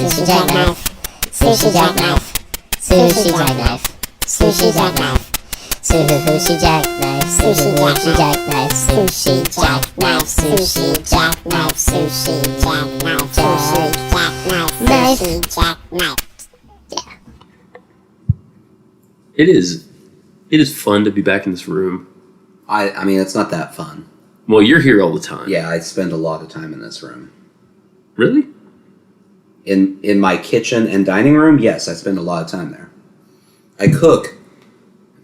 Sushi jackknife. Sushi jackknife. Sushi jackknife. Sushi jackknife. Sushi jackknife. Sushi jackknife. Sushi jackknife. Sushi jackknife. Sushi jackknife. Sushi jackknife. Sushi jackknife. Yeah. It is fun to be back in this room. I mean, it's not that fun. Well, you're here all the time. Yeah, I spend a lot of time in this room. Really? In my kitchen and dining room, yes, I spend a lot of time there. I cook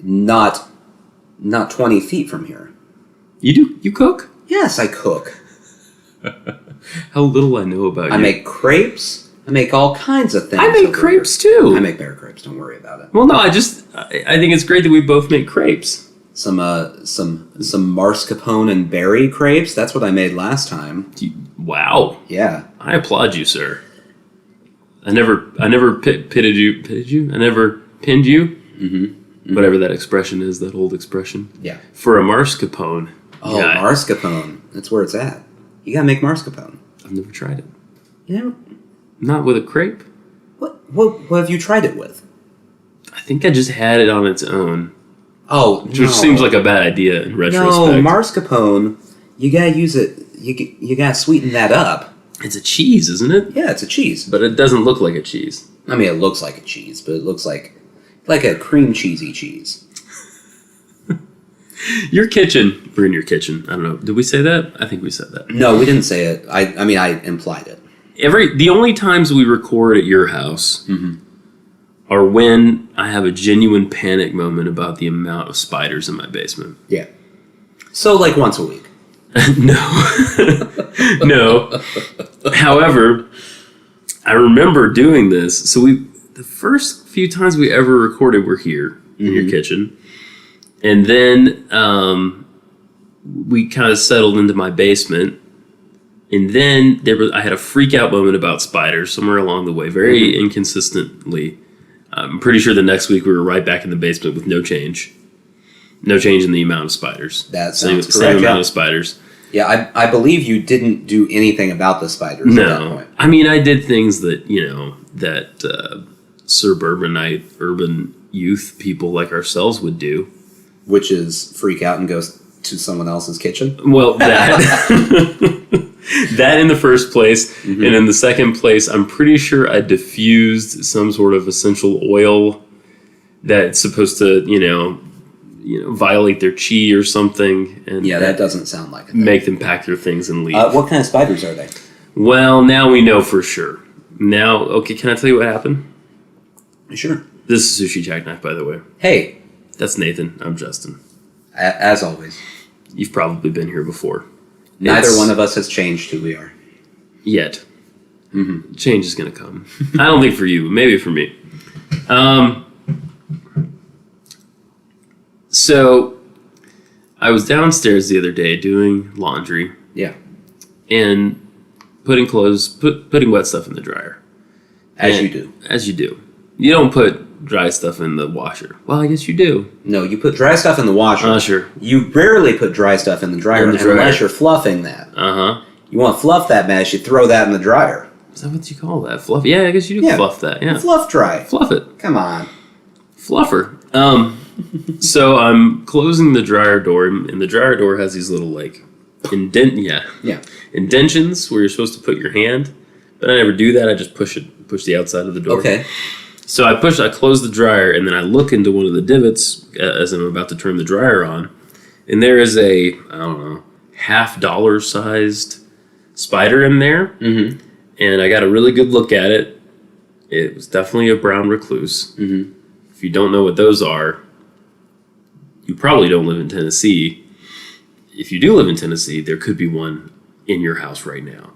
not 20 feet from here. You do? You cook? Yes, I cook. How little I know about you. I make crepes. I make all kinds of things. I make crepes too. I make bear crepes. Don't worry about it. Well, no, I think it's great that we both make crepes. Some mascarpone and berry crepes. That's what I made last time. Wow. Yeah. I applaud you, sir. I never pitted you. Pitted you? I never pinned you. Mm-hmm. Whatever that expression is, that old expression. Yeah. For a mascarpone. Oh, yeah. Mascarpone. That's where it's at. You gotta make mascarpone. I've never tried it. You know? Not with a crepe. What have you tried it with? I think I just had it on its own. Oh, which seems like a bad idea in retrospect. No, mascarpone, you gotta use it, you gotta sweeten that up. It's a cheese, isn't it? Yeah, it's a cheese. But it doesn't look like a cheese. I mean, it looks like a cheese, but it looks like a cream cheesy cheese. Your kitchen. We're in your kitchen. I don't know. Did we say that? I think we said that. No, we didn't say it. I mean, I implied it. The only times we record at your house are when I have a genuine panic moment about the amount of spiders in my basement. Yeah. So, like once a week. No. No. However, I remember doing this. So the first few times we ever recorded were here in your kitchen. And then we kind of settled into my basement. And then I had a freak out moment about spiders somewhere along the way, very inconsistently. I'm pretty sure the next week we were right back in the basement with no change. No change in the amount of spiders. That sounds correct. Same amount of spiders. Yeah, I believe you didn't do anything about the spiders at that point. I mean, I did things that suburbanite, urban youth people like ourselves would do. Which is freak out and go to someone else's kitchen? Well, that in the first place. And in the second place, I'm pretty sure I diffused some sort of essential oil that's supposed to, violate their chi or something. And yeah, that doesn't sound like it. Make them pack their things and leave. What kind of spiders are they? Well, now we know for sure. Now, okay, can I tell you what happened? Sure. This is Sushi Jackknife, by the way. Hey. That's Nathan. I'm Justin. As always. You've probably been here before. Neither one of us has changed who we are. Yet. Change is going to come. I don't think for you, but maybe for me. So, I was downstairs the other day doing laundry. Yeah. And putting wet stuff in the dryer. As you do. As you do. You don't put dry stuff in the washer. Well, I guess you do. No, you put dry stuff in the washer. Sure. You rarely put dry stuff in the dryer unless you're fluffing that. You want to fluff that mess, you throw that in the dryer. Is that what you call that? Fluff? Yeah, I guess you do fluff that. Yeah. Fluff dry. Fluff it. Come on. Fluffer. So I'm closing the dryer door, and the dryer door has these little indentions where you're supposed to put your hand, but I never do that. I just push the outside of the door. Okay. So I close the dryer, and then I look into one of the divots as I'm about to turn the dryer on, and there is a, I don't know, $50 sized spider in there, and I got a really good look at it. It was definitely a brown recluse. If you don't know what those are, you probably don't live in Tennessee. If you do live in Tennessee, there could be one in your house right now.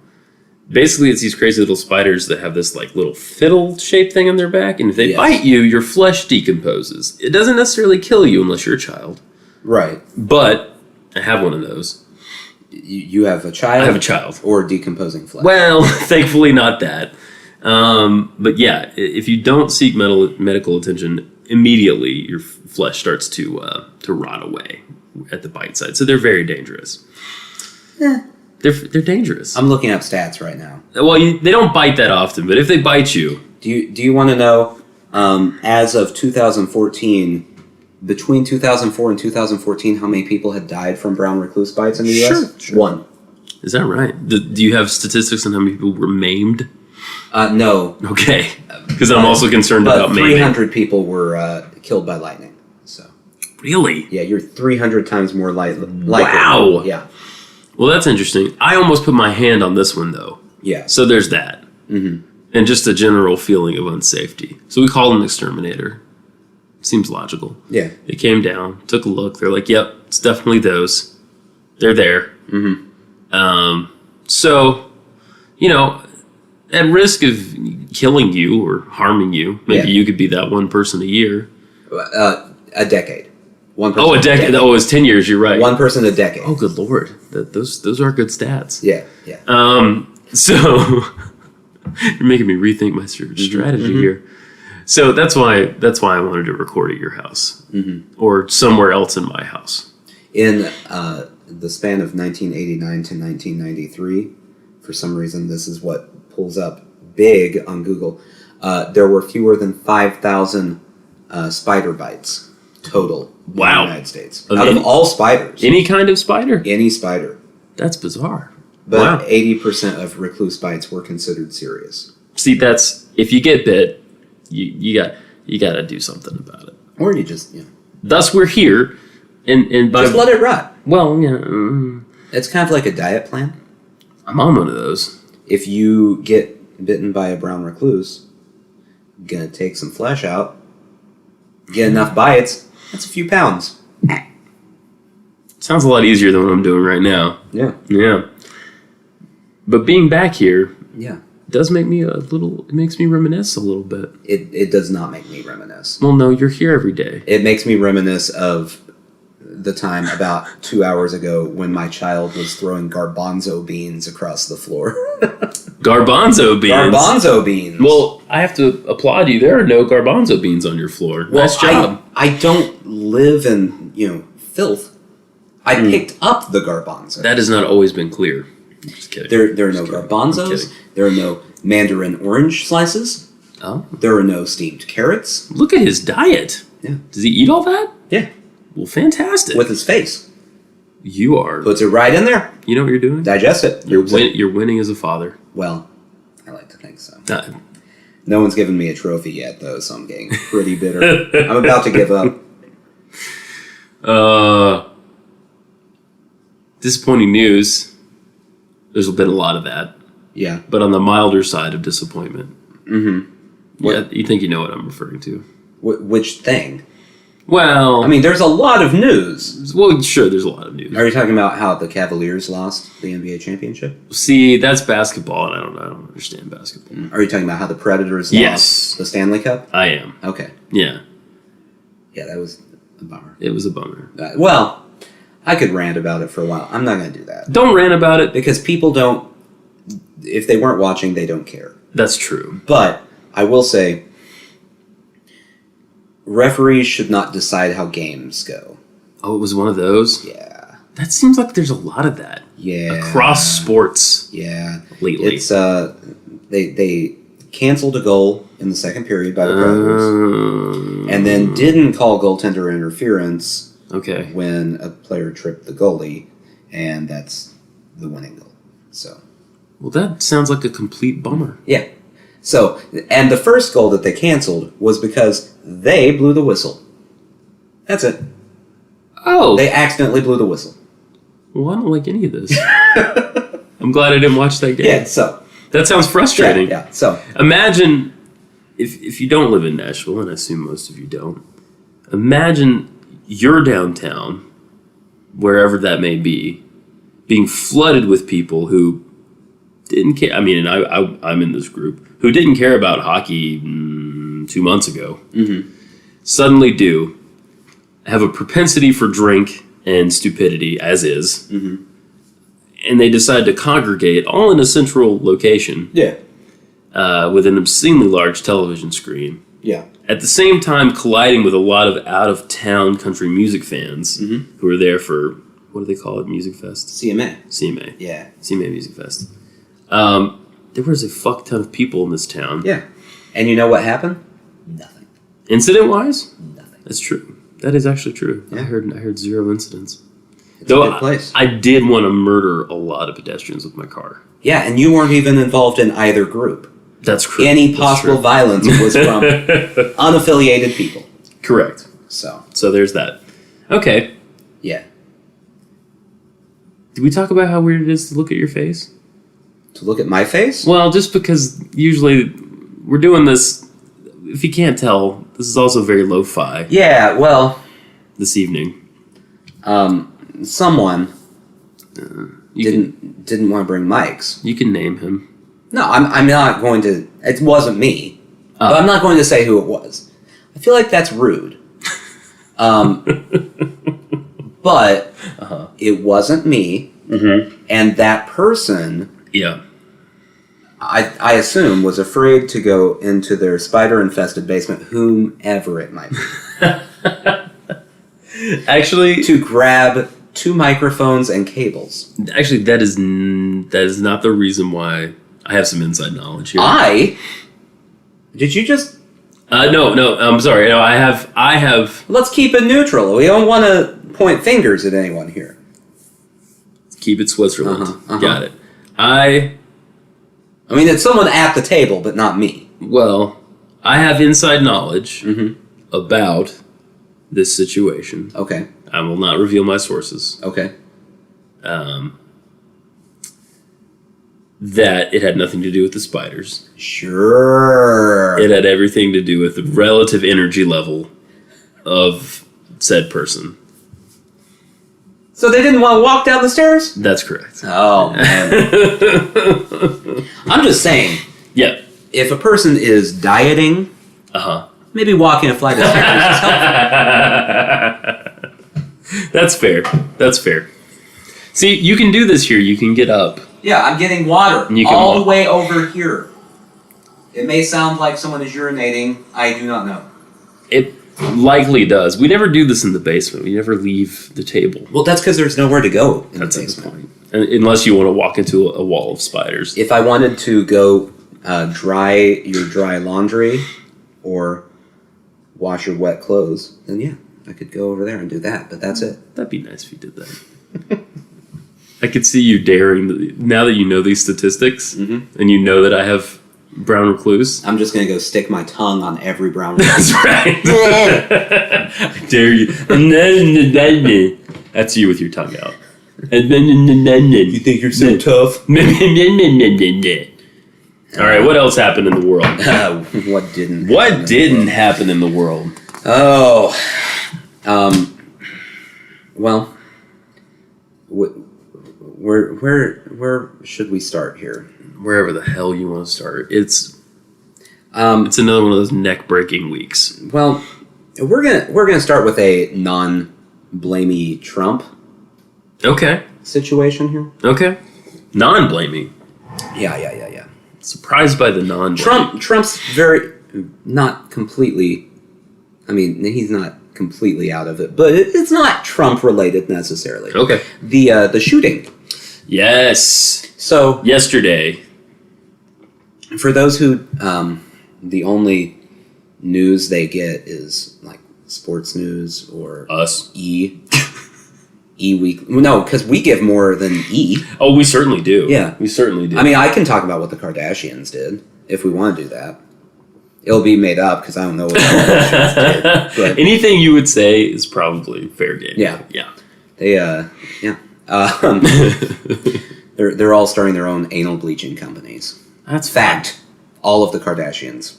Basically, it's these crazy little spiders that have this little fiddle-shaped thing on their back, and if they bite you, your flesh decomposes. It doesn't necessarily kill you unless you're a child. Right. But I have one of those. You have a child? I have a child. Or decomposing flesh? Well, thankfully not that. But yeah, if you don't seek medical attention immediately, your flesh starts to rot away at the bite side. So they're very dangerous. They're dangerous. I'm looking up stats right now. Well, they don't bite that often, but if they bite you... Do you want to know, as of 2014, between 2004 and 2014, how many people had died from brown recluse bites in the U.S.? Sure. One. Is that right? Do you have statistics on how many people were maimed? No. Okay. Because I'm also concerned about maiming. 300 people were killed by lightning. So. Really? Yeah, you're 300 times more likely. Wow. Yeah. Well, that's interesting. I almost put my hand on this one, though. Yeah. So there's that. Mm-hmm. And just a general feeling of unsafety. So we called an exterminator. Seems logical. Yeah. They came down, took a look. They're like, yep, it's definitely those. They're there. Mm-hmm. So, at risk of killing you or harming you, maybe you could be that one person a year. A decade. One person. Oh, a decade. Oh, it's 10 years. You're right. One person a decade. Oh, good Lord. Those are good stats. Yeah. Yeah. So you're making me rethink my strategy here. So that's why I wanted to record at your house or somewhere else in my house. In the span of 1989 to 1993, for some reason, this is what pulls up big on Google. There were fewer than 5,000 spider bites total in the United States. Out of all spiders. Any kind of spider? Any spider. That's bizarre. But 80% of recluse bites were considered serious. See, that's if you get bit, you got to do something about it. Or you just, Thus, we're here, and just let it rot. Well, It's kind of like a diet plan. I'm on one of those. If you get bitten by a brown recluse, you're gonna take some flesh out, get enough bites. That's a few pounds. Sounds a lot easier than what I'm doing right now. Yeah. Yeah. But being back here, Yeah. does make me it makes me reminisce a little bit. It does not make me reminisce. Well, no, you're here every day. It makes me reminisce of the time about 2 hours ago when my child was throwing garbanzo beans across the floor. Garbanzo beans? Garbanzo beans. Well, I have to applaud you. There are no garbanzo beans on your floor. Well, nice job. I don't live in, filth. I picked up the garbanzo. That has not always been clear. I'm just kidding. There are no garbanzos. There are no mandarin orange slices. Oh. There are no steamed carrots. Look at his diet. Yeah. Does he eat all that? Yeah. Well, fantastic. With his face. You are. Puts it right in there. You know what you're doing? Digest it. You're winning as a father. Well, I like to think so. Uh, No one's given me a trophy yet, though, so I'm getting pretty bitter. I'm about to give up. Disappointing news. There's been a lot of that. Yeah. But on the milder side of disappointment. Mm-hmm. Yeah, you think you know what I'm referring to. Which thing? Well... I mean, there's a lot of news. Well, sure, there's a lot of news. Are you talking about how the Cavaliers lost the NBA championship? See, that's basketball, and I don't understand basketball. Are you talking about how the Predators Yes. lost the Stanley Cup? I am. Okay. Yeah. Yeah, that was a bummer. It was a bummer. Well, I could rant about it for a while. I'm not going to do that. Don't rant about it. Because people don't... If they weren't watching, they don't care. That's true. But I will say, referees should not decide how games go. Oh, it was one of those? Yeah. That seems like there's a lot of that. Yeah. Across sports. Yeah. Lately. It's, they canceled a goal in the second period by the Predators. And then didn't call goaltender interference when a player tripped the goalie. And that's the winning goal. So... Well, that sounds like a complete bummer. Yeah. So, and the first goal that they canceled was because they blew the whistle. That's it. Oh. They accidentally blew the whistle. Well, I don't like any of this. I'm glad I didn't watch that game. Yeah, so. That sounds frustrating. Yeah, so. Imagine, if you don't live in Nashville, and I assume most of you don't, imagine you're downtown, wherever that may be, being flooded with people who didn't care. I mean, and I'm in this group who didn't care about hockey 2 months ago. Mm-hmm. Suddenly do have a propensity for drink and stupidity, as is, and they decide to congregate all in a central location. Yeah. With an obscenely large television screen. Yeah. At the same time, colliding with a lot of out-of-town country music fans who are there for what do they call it? Music Fest? CMA. CMA. Yeah. CMA Music Fest. There was a fuck ton of people in this town. Yeah. And you know what happened? Nothing. Incident-wise? Nothing. That's true. That is actually true. Yeah. I heard 0 incidents. It's a good place. I did want to murder a lot of pedestrians with my car. Yeah, and you weren't even involved in either group. That's true. Any possible violence was from unaffiliated people. Correct. So there's that. Okay. yeah. Did we talk about how weird it is to look at your face? To look at my face? Well, just because usually we're doing this, if you can't tell, this is also very lo-fi Yeah, well, this evening. someone You didn't want to bring mics. You can name him. No, I'm not going to. It wasn't me, but I'm not going to say who it was. I feel like that's rude. But it wasn't me, and that person, Yeah. I assume, was afraid to go into their spider-infested basement, whomever it might be, Actually, to grab 2 microphones and cables. that is not the reason why I have some inside knowledge here. Did you just... No, I'm sorry. No, I have. Let's keep it neutral. We don't want to point fingers at anyone here. Keep it Switzerland. Got it. I mean, it's someone at the table, but not me. Well, I have inside knowledge about this situation. Okay. I will not reveal my sources. Okay. That it had nothing to do with the spiders. Sure. It had everything to do with the relative energy level of said person. So they didn't want to walk down the stairs? That's correct. Oh, man. I'm just saying, Yeah. if a person is dieting, maybe walking a flight of stairs is helpful. That's fair. That's fair. See, you can do this here. You can get up. Yeah, I'm getting water You can all walk. the way over here. It may sound like someone is urinating. I do not know. It likely does. We never do this in the basement. We never leave the table. Well, that's because there's nowhere to go in That's the the basement. point. Unless you want to walk into a wall of spiders. If I wanted to go dry your dry laundry or wash your wet clothes, then yeah, I could go over there and do that. But that's it. That'd be nice if you did that. I could see you daring, now that you know these statistics, and you know that I have brown recluse. I'm just gonna go stick my tongue on every brown. That's right. I dare you. That's you with your tongue out. You think you're so tough? All right, what else happened in the world? What didn't? What didn't happen in the world? Oh, well, where should we start here? Wherever the hell you want to start. It's another one of those neck-breaking weeks. Well, we're gonna start with a non-blamey Trump Okay. situation here. Okay. Non-blaming. Yeah. Surprised by the non-blaming. Trump's very not completely. I mean, he's not completely out of it, but it's not Trump related necessarily. Okay. The shooting. Yes. So Yesterday. for those who the only news they get is like sports news or Us. E Week. No, because we give more than E. Oh, we certainly do. Yeah. We certainly do. I mean, I can talk about what the Kardashians did if we want to do that. It'll be made up because I don't know what the Kardashians did. But anything you would say is probably fair game. Yeah. Yeah. they, they're all starting their own anal bleaching companies. That's Fact. All of the Kardashians.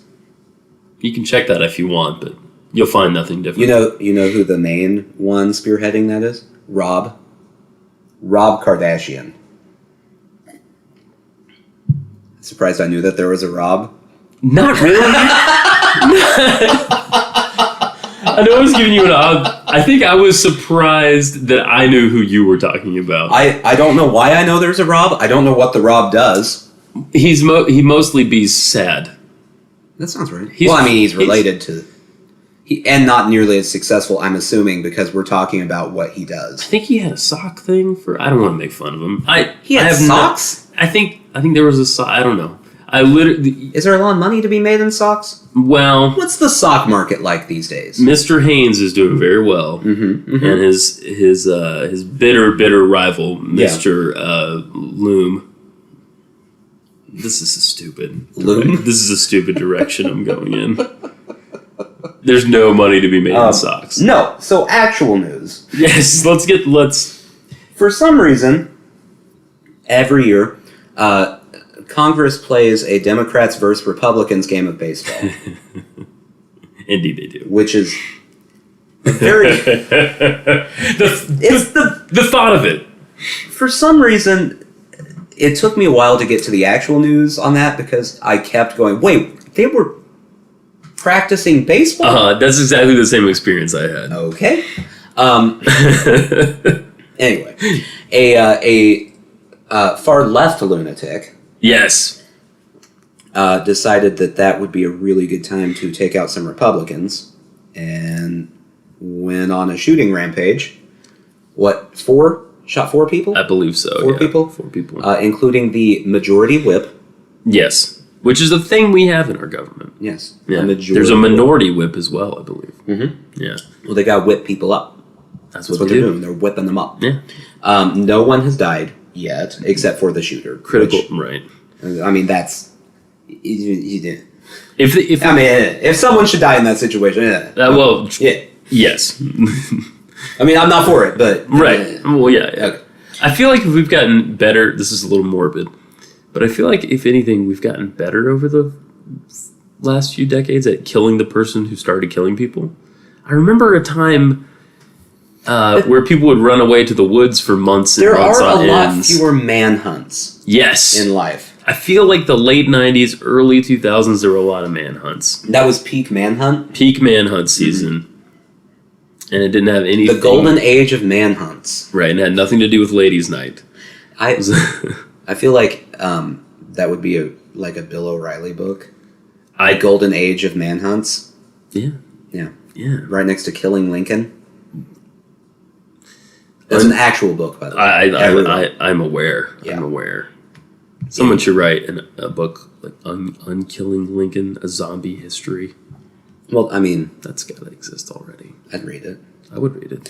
You can check that if you want, but you'll find nothing different. You know who the main one spearheading that is? Rob Kardashian. Surprised I knew that there was a Rob. Not really. I know I was giving you an odd. I think I was surprised that I knew who you were talking about. I don't know why I know there's a Rob. I don't know what the Rob does. He mostly be sad. That sounds right. He's And not nearly as successful, I'm assuming, because we're talking about what he I does. think he had a sock thing for. I don't want to make fun of him. He had socks? I think there was a sock. I don't know. I literally. Is there a lot of money to be made in socks? Well, What's the sock market like these days? Mr. Haynes is doing very well, and his bitter rival, Mr. Loom. This is a stupid Loom? This is a stupid direction I'm going in. There's no money to be made in socks. No. So actual news. Yes, let's. For some reason, every year, Congress plays a Democrats versus Republicans game of baseball. Indeed, they do. Which is very... the thought of it. For some reason, it took me a while to get to the actual news on that because I kept going, wait, they were practicing baseball? That's exactly the same experience I had. Okay. Anyway, a far left lunatic Yes. decided that would be a really good time to take out some Republicans and went on a shooting rampage. What, shot 4 people? I believe so. 4 people? 4 people. Including the majority whip. Yes. Which is a thing we have in our government. Yes. Yeah. There's a minority whip as well, I believe. Mm-hmm. Yeah. Well, they got to whip people up. That's what what they're do. doing. They're whipping them up. Yeah. No one has died yet, except for the shooter. Critical. Which, Right. I mean, that's... If If someone should die in that situation, well, yeah. yes. I mean, I'm not for it, but... Right. Well, yeah. Okay. I feel like if we've gotten better, this is a little morbid, but I feel like if anything, we've gotten better over the last few decades at killing the person who started killing people. I remember a time where people would run away to the woods for months and There months are on a lot ends. fewer manhunts Yes. in life. I feel like the late 90s, early 2000s, there were a lot of manhunts. That was peak manhunt? Peak manhunt season. And it didn't have anything... The golden age of manhunts. Right, and it had nothing to do with ladies' night. I feel like that would be a Bill O'Reilly book. The golden age of manhunts. Yeah. Yeah. Yeah. Right next to Killing Lincoln. It's an actual book, by the way. I'm aware. Yeah. I'm aware. Someone should write a book like Unkilling Lincoln, a zombie history. Well, I mean... That's got to exist already. I'd read it. I would read it.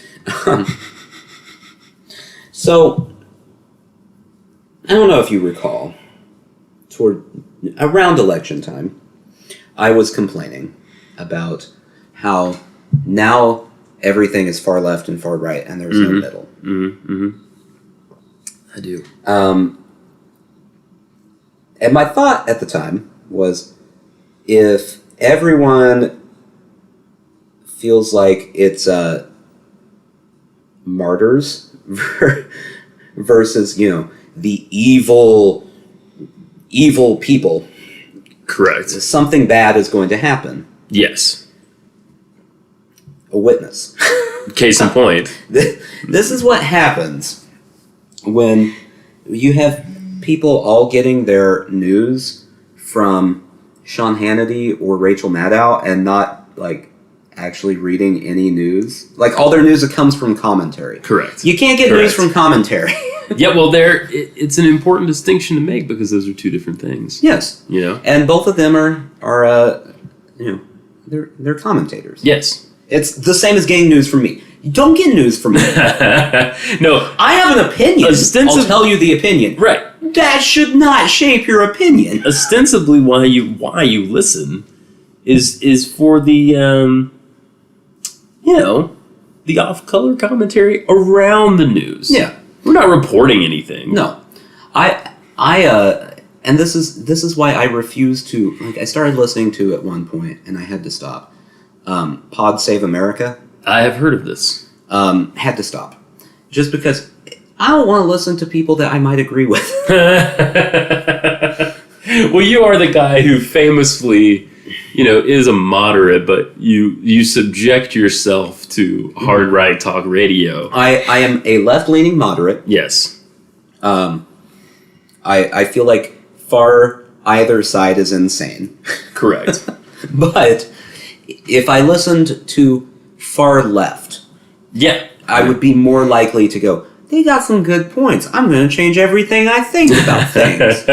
So, I don't know if you recall, around election time, I was complaining about how now everything is far left and far right, and there's no middle. Mm-hmm. I do. And my thought at the time was, if everyone feels like it's martyrs versus, the evil people, Correct. something bad is going to happen. Yes. A witness. Case in point. This is what happens when you have people all getting their news from Sean Hannity or Rachel Maddow and not, actually reading any news. All their news that comes from commentary. Correct. You can't get news from commentary. Yeah, well, it's an important distinction to make because those are two different things. Yes. And both of them are they're commentators. Yes. It's the same as getting news from me. You don't get news from me. No. I have an opinion. I'll tell you the opinion. Right. That should not shape your opinion. Ostensibly, why you listen is for the the off-color commentary around the news. Yeah. We're not reporting anything. No. And this is why I refuse to, I started listening to at one point and I had to stop. Pod Save America. I have heard of this. Had to stop. Just because I don't want to listen to people that I might agree with. Well, you are the guy who famously, is a moderate, but you subject yourself to hard right talk radio. I am a left-leaning moderate. Yes. I feel like far either side is insane. Correct. But if I listened to far left, Yeah. I would be more likely to go, they got some good points. I'm going to change everything I think about things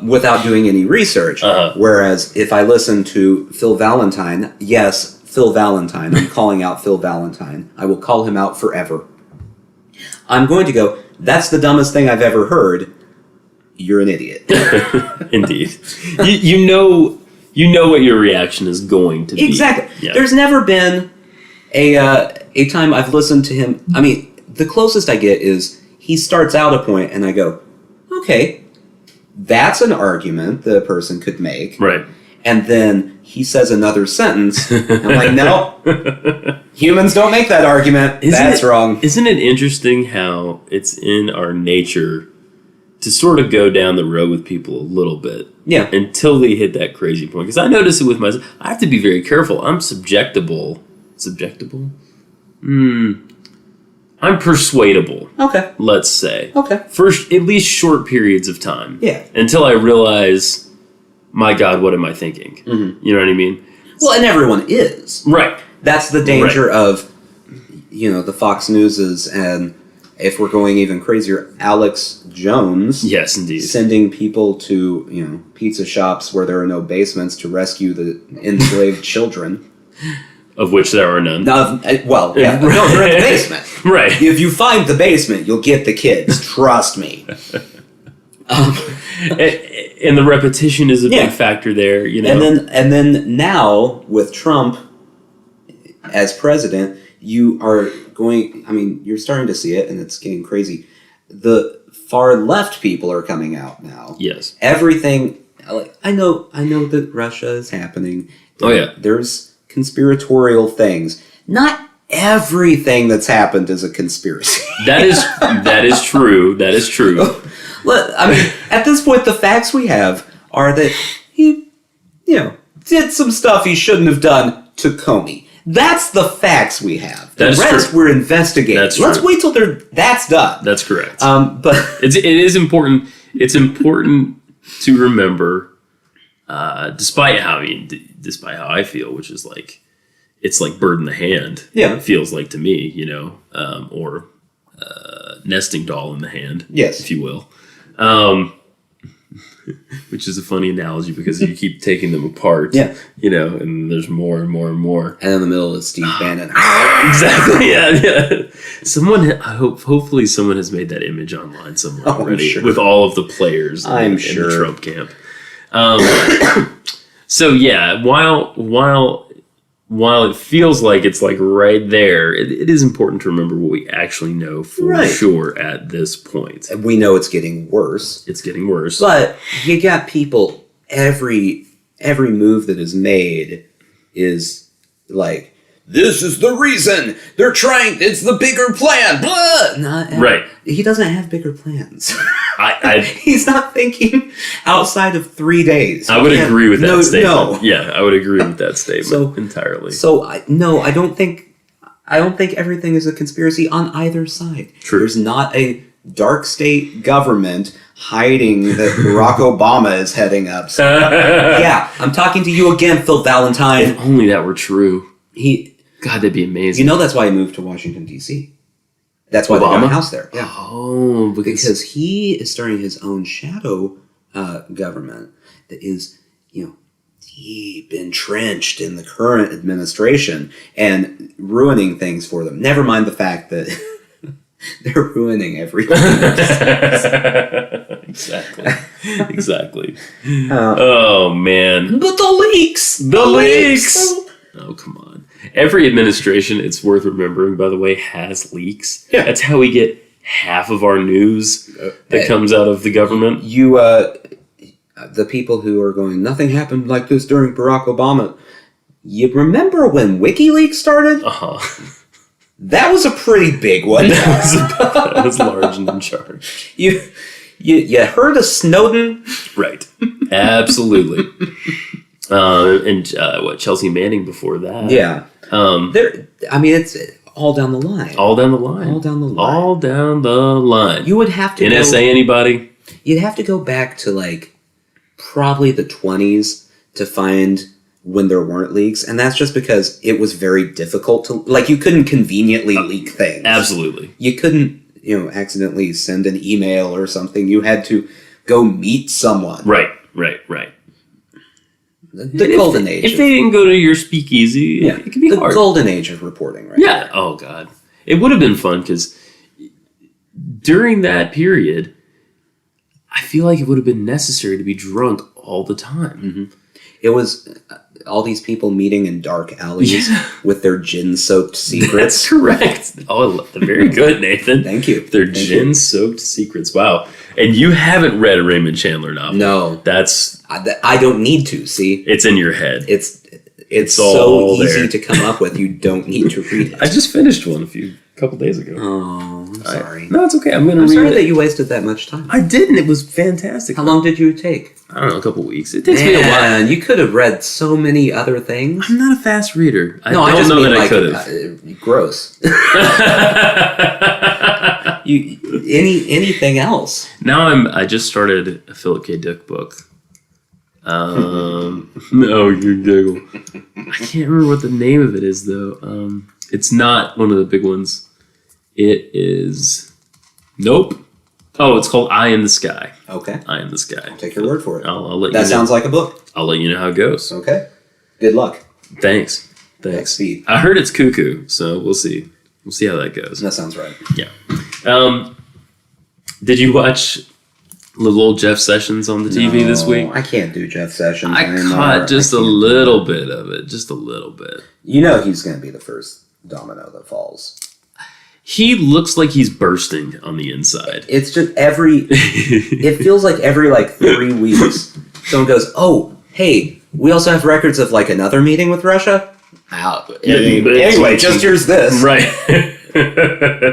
without doing any research. Whereas if I listen to Phil Valentine, yes, Phil Valentine, I'm calling out Phil Valentine. I will call him out forever. I'm going to go, that's the dumbest thing I've ever heard. You're an idiot. Indeed. You know what your reaction is going to be. Exactly. Yeah. There's never been a time I've listened to him. I mean, the closest I get is he starts out a point and I go, okay, that's an argument the person could make. Right. And then he says another sentence. I'm like, no, humans don't make that argument. That's wrong. Isn't it interesting how it's in our nature to sort of go down the road with people a little bit? Yeah. Until they hit that crazy point. Because I notice it with myself. I have to be very careful. I'm subjectable? I'm persuadable. Okay. Let's say. Okay. For at least short periods of time. Yeah. Until I realize, my God, what am I thinking? Mm-hmm. You know what I mean? Well, and everyone is. Right. That's the danger of, the Fox Newses and, if we're going even crazier, Alex Jones. Yes, indeed. Sending people to, pizza shops where there are no basements to rescue the enslaved children. Of which there are none. No, they're in the basement. Right. If you find the basement, you'll get the kids. Trust me. And the repetition is a big factor there, And then now with Trump as president, you are going. I mean, you're starting to see it, and it's getting crazy. The far left people are coming out now. Yes. Everything. I know that Russia is happening. Oh yeah. There's conspiratorial things. Not everything that's happened is a conspiracy. That is true. That is true. I mean, at this point, the facts we have are that he, did some stuff he shouldn't have done to Comey. That's the facts we have. The rest we're investigating. That's Let's true. wait till that's done. That's correct. But it is important. It's important to remember, despite how I feel, which is like, it's like bird in the hand. Yeah. It feels like to me, or nesting doll in the hand. Yes. If you will. Which is a funny analogy because you keep taking them apart. Yeah. And there's more and more and more. And in the middle is Steve Bannon. Exactly. Yeah. Hopefully someone has made that image online somewhere already sure. with all of the players in the Trump camp. So yeah, while it feels like it's like right there, it is important to remember what we actually know for sure at this point. We know it's getting worse. It's getting worse. But you got people, every move that is made is like, this is the reason they're trying, it's the bigger plan. Blah! Right. He doesn't have bigger plans. I He's not thinking outside of 3 days. I would agree with that statement. No. Yeah, I would agree with that statement entirely. So I don't think everything is a conspiracy on either side. True. There's not a dark state government hiding that Barack Obama is heading up. So, yeah, I'm talking to you again, Phil Valentine. If only that were true. God, that'd be amazing. That's why he moved to Washington, D.C. That's why they got a house there. Yeah. Oh, because he is starting his own shadow government that is, deep entrenched in the current administration and ruining things for them. Never mind the fact that they're ruining everything. Exactly. Oh, man. But the leaks! The leaks! Oh, come on. Every administration, it's worth remembering, by the way, has leaks. Yeah. That's how we get half of our news that comes out of the government. The people who are going, nothing happened like this during Barack Obama. You remember when WikiLeaks started? Uh-huh. That was a pretty big one. That was large and in charge. You heard of Snowden? Right. Absolutely. And Chelsea Manning before that. Yeah. It's all down the line. All down the line. All down the line. All down the line. You would have to NSA anybody? You'd have to go back to probably the 20s to find when there weren't leaks, and that's just because it was very difficult to, like, you couldn't conveniently leak things. Absolutely. You couldn't, accidentally send an email or something. You had to go meet someone. Right. The golden age. If they didn't go to your speakeasy, it could be hard. The golden age of reporting, right? Yeah. Oh, God. It would have been fun because during that period, I feel like it would have been necessary to be drunk all the time. Mm-hmm. It was all these people meeting in dark alleys with their gin-soaked secrets. That's correct. Oh, very good, Nathan. Thank you. Their gin-soaked secrets. Wow. And you haven't read a Raymond Chandler novel. No. That's... I don't need to, see? It's in your head. It's so all easy there. to come up with. You don't need to read it. I just finished one a couple days ago. Oh, I'm sorry. No, it's okay. I'm going to I'm read sorry it. that you wasted that much time. I didn't. It was fantastic. How long did you take? I don't know, a couple weeks. It takes me a while. Man, you could have read so many other things. I'm not a fast reader. I No, I don't just know mean that I like could have. Gross. Anything else? Now I just started a Philip K. Dick book. No, you giggle. I can't remember what the name of it is though. It's not one of the big ones. It is. Nope. Oh, it's called Eye in the Sky. Okay. Eye in the Sky. I'll take your word for it. I'll let you That know. sounds like a book. I'll let you know how it goes. Okay. Good luck. Thanks. Speed. I heard it's cuckoo, so we'll see. We'll see how that goes. That sounds right. Yeah. Did you watch little old Jeff Sessions on the TV this week? I can't do Jeff Sessions I anymore. caught just a little bit of it. Just a little bit. You know he's going to be the first domino that falls. He looks like he's bursting on the inside. It's just it feels like every 3 weeks someone goes, oh, hey, we also have records of another meeting with Russia. Anyway, just here's this. Right.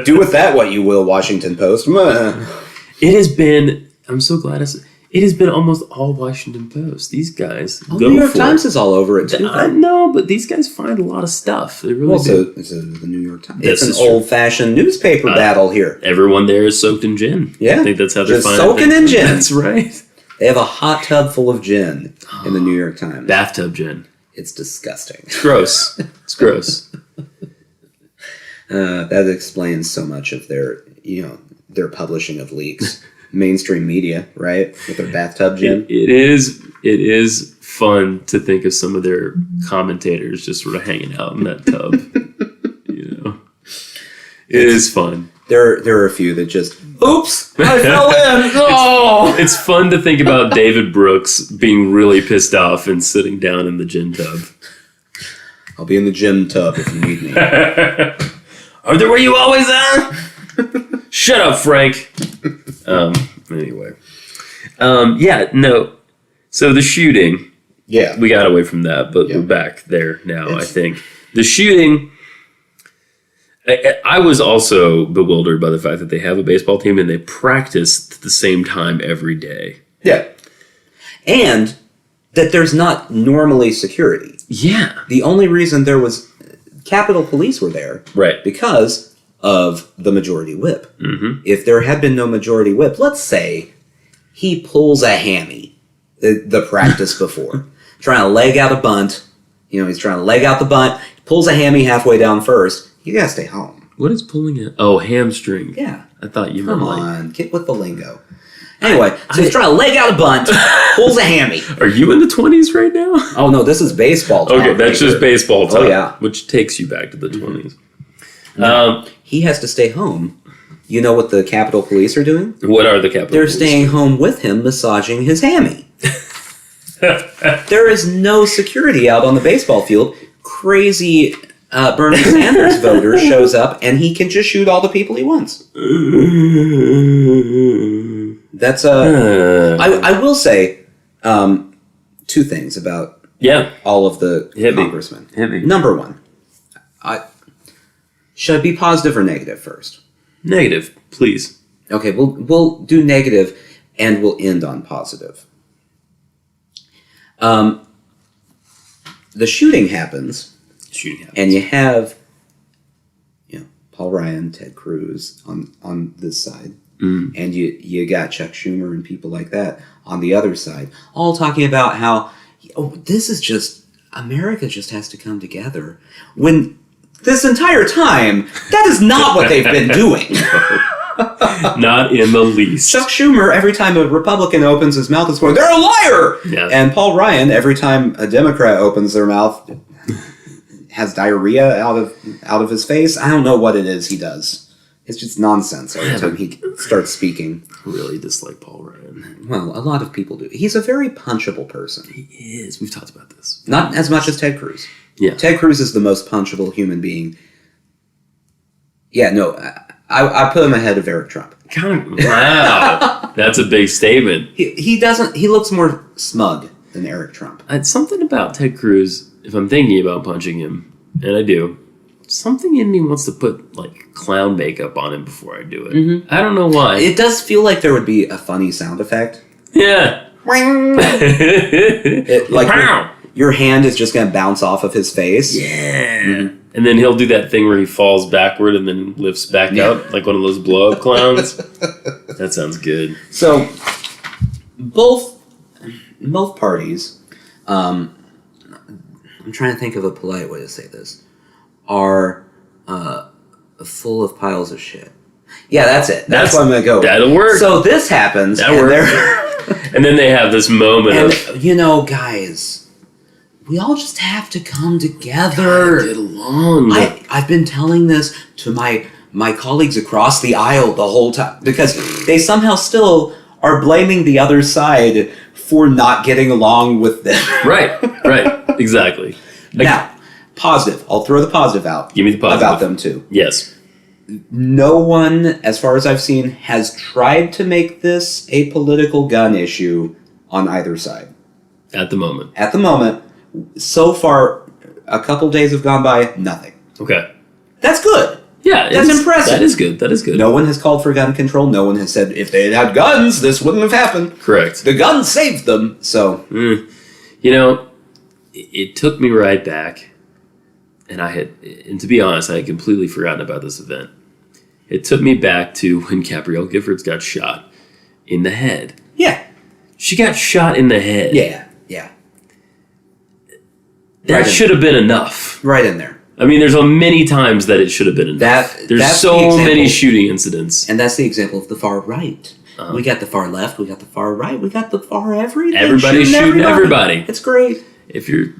Do with that what you will, Washington Post. It has been, I'm so glad it has been almost all Washington Post. These guys go New York for Times it. is all over it, too. I know, but these guys find a lot of stuff. They really do. So the New York Times. This It's is an true. old-fashioned newspaper battle here. Everyone there is soaked in gin. Yeah. I think that's how they're Just finding soaking in gin. That's right. They have a hot tub full of gin in the New York Times. Bathtub gin. It's disgusting. It's gross. It's gross. That explains so much of their publishing of leaks. Mainstream media, right? With their bathtub gin. It is fun to think of some of their commentators just sort of hanging out in that tub. It is fun. There are a few that just, oops, I fell in. Oh! It's fun to think about David Brooks being really pissed off and sitting down in the gin tub. I'll be in the gym tub if you need me. Are there where you always are? Shut up, Frank. Anyway. Yeah, no. So the shooting. Yeah. We got away from that, but we're back there now, I think. The shooting. I was also bewildered by the fact that they have a baseball team and they practice at the same time every day. Yeah. And that there's not normally security. Yeah. The only reason there was Capitol Police were there. Right. Because of the majority whip. Mm-hmm. If there had been no majority whip, let's say he pulls a hammy the practice before. Trying to leg out a bunt. He's trying to leg out the bunt. Pulls a hammy halfway down first. You gotta stay home. What is pulling it? Oh, hamstring. Yeah. I thought you Come meant on, get with the lingo. Anyway, so he's trying to leg out a bunt, pulls a hammy. Are you in the 20s right now? Oh no, this is baseball talk. Okay, that's just baseball talk. Oh yeah. Which takes you back to the 20s. He has to stay home. You know what the Capitol Police are doing? What are the Capitol They're Police staying home with him, massaging his hammy. There is no security out on the baseball field. Crazy Bernie Sanders voter shows up, and he can just shoot all the people he wants. That's I will say two things about all of the congressmen. Hit me. Number one, should I be positive or negative first? Negative, please. Okay, we'll do negative, and we'll end on positive. The shooting happens, and you have Paul Ryan, Ted Cruz on this side, and you got Chuck Schumer and people like that on the other side, all talking about how this is just America just has to come together. When this entire time, that is not what they've been doing. Not in the least. Chuck Schumer, every time a Republican opens his mouth, is going, "They're a liar!" Yeah. And Paul Ryan, every time a Democrat opens their mouth, has diarrhea out of his face. I don't know what it is he does. It's just nonsense every time he starts speaking. I really dislike Paul Ryan. Well, a lot of people do. He's a very punchable person. He is. We've talked about this. Not as much as Ted Cruz. Yeah. Ted Cruz is the most punchable human being. Yeah, no, I put him ahead of Eric Trump. Wow. That's a big statement. He looks more smug than Eric Trump. It's something about Ted Cruz, if I'm thinking about punching him, and I do, something in me wants to put like clown makeup on him before I do it. Mm-hmm. I don't know why. It does feel like there would be a funny sound effect. Yeah. Your hand is just going to bounce off of his face. Yeah. Mm-hmm. And then he'll do that thing where he falls backward and then lifts back up, like one of those blow-up clowns. That sounds good. So, both parties, I'm trying to think of a polite way to say this, are full of piles of shit. Yeah, that's it. That's what I'm going to go with. That'll work. So this happens. That works. And then they have this moment of... guys... We all just have to come together. Get along. I've been telling this to my colleagues across the aisle the whole time because they somehow still are blaming the other side for not getting along with them. Right, exactly. Now, positive. I'll throw the positive out. Give me the positive. About them too. Yes. No one, as far as I've seen, has tried to make this a political gun issue on either side. At the moment. So far, a couple days have gone by, nothing. Okay. That's good. Yeah. That's impressive. That is good. No one has called for gun control. No one has said, if they had guns, this wouldn't have happened. Correct. The guns saved them, so... It took me right back, and to be honest, I had completely forgotten about this event. It took me back to when Gabrielle Giffords got shot in the head. Yeah. She got shot in the head. Yeah. That should have been enough. Right in there. I mean, there's many times that it should have been enough. There's so many shooting incidents. And that's the example of the far right. We got the far left, we got the far right, we got the far everything. Everybody's shooting everybody. It's great. If you're,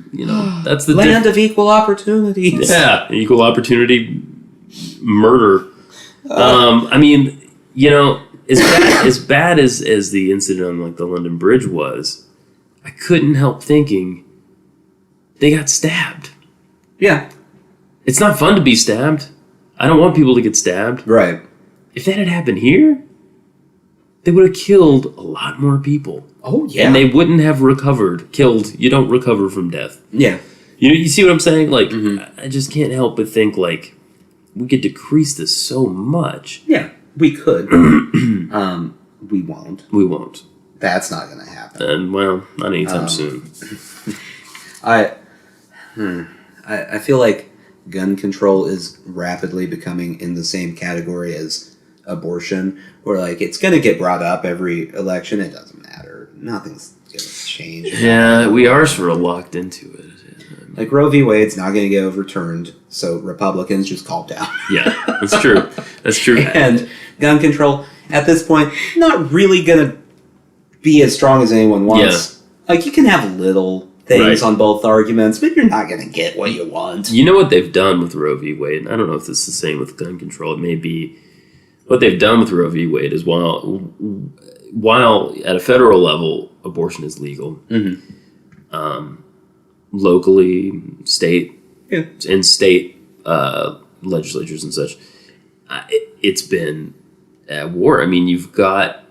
that's the land of equal opportunities. Yeah, equal opportunity murder. I mean, as bad as the incident on like the London Bridge was, I couldn't help thinking they got stabbed. Yeah. It's not fun to be stabbed. I don't want people to get stabbed. Right. If that had happened here, they would have killed a lot more people. Oh, yeah. And they wouldn't have killed. You don't recover from death. Yeah. You see what I'm saying? Like, I just can't help but think, like, we could decrease this so much. Yeah, we could. We won't. We won't. That's not going to happen. And, well, not anytime soon. I feel like gun control is rapidly becoming in the same category as abortion, where like it's going to get brought up every election. It doesn't matter. Nothing's going to change. Yeah, we are sort of locked into it. Like Roe v. Wade's not going to get overturned, so Republicans just calm down. Yeah, that's true. That's true. And gun control, at this point, not really going to be as strong as anyone wants. Yeah. Like, you can have little things on both arguments, but you're not going to get what you want. You know what they've done with Roe v. Wade? I don't know if this is the same with gun control. It may be. What they've done with Roe v. Wade is while at a federal level, abortion is legal, locally, state, in state legislatures and such, it's been at war. I mean, you've got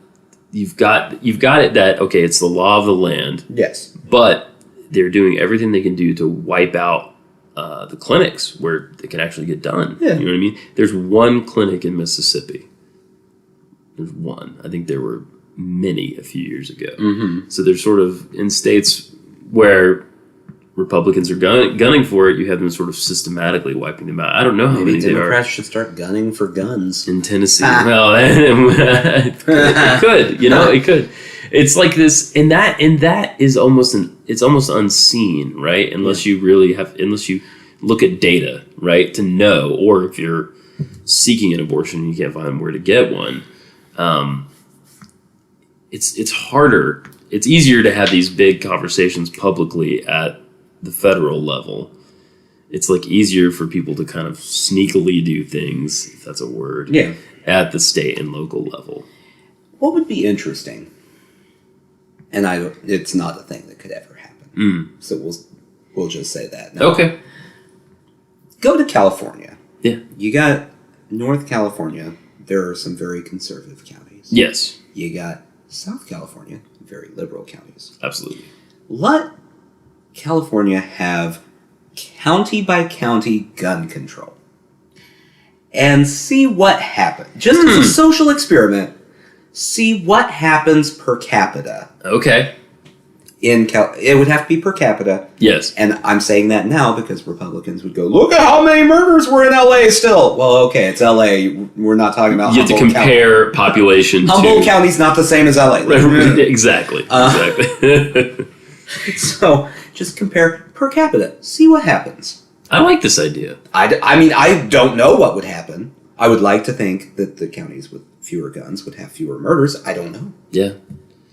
it that, okay, it's the law of the land. Yes. But they're doing everything they can do to wipe out the clinics where it can actually get done. Yeah. You know what I mean? There's one clinic in Mississippi. There's one. I think there were many a few years ago. Mm-hmm. So they're sort of in states where Republicans are gunning for it. You have them sort of systematically wiping them out. I don't know how many there are. Democrats should start gunning for guns in Tennessee. Well, it could. It could. It's like this, and that is almost it's almost unseen, right? Unless you look at data, right, to know, or if you're seeking an abortion and you can't find where to get one, it's harder. It's easier to have these big conversations publicly at the federal level. It's like easier for people to kind of sneakily do things, if that's a word, at the state and local level. What would be interesting, and it's not a thing that could ever happen. So we'll just say that. Now. Okay. Go to California. Yeah. You got North California. There are some very conservative counties. Yes. You got South California, very liberal counties. Absolutely. Let California have county by county gun control and see what happens. Just as a social experiment, see what happens per capita. Okay. It would have to be per capita. Yes. And I'm saying that now because Republicans would go, look at how many murders were in LA still. Well, okay, it's LA. We're not talking about You have to compare population to... Humboldt County's not the same as LA. Exactly. Exactly. So just compare per capita. See what happens. I like this idea. I mean, I don't know what would happen. I would like to think that the counties with fewer guns would have fewer murders. I don't know. Yeah.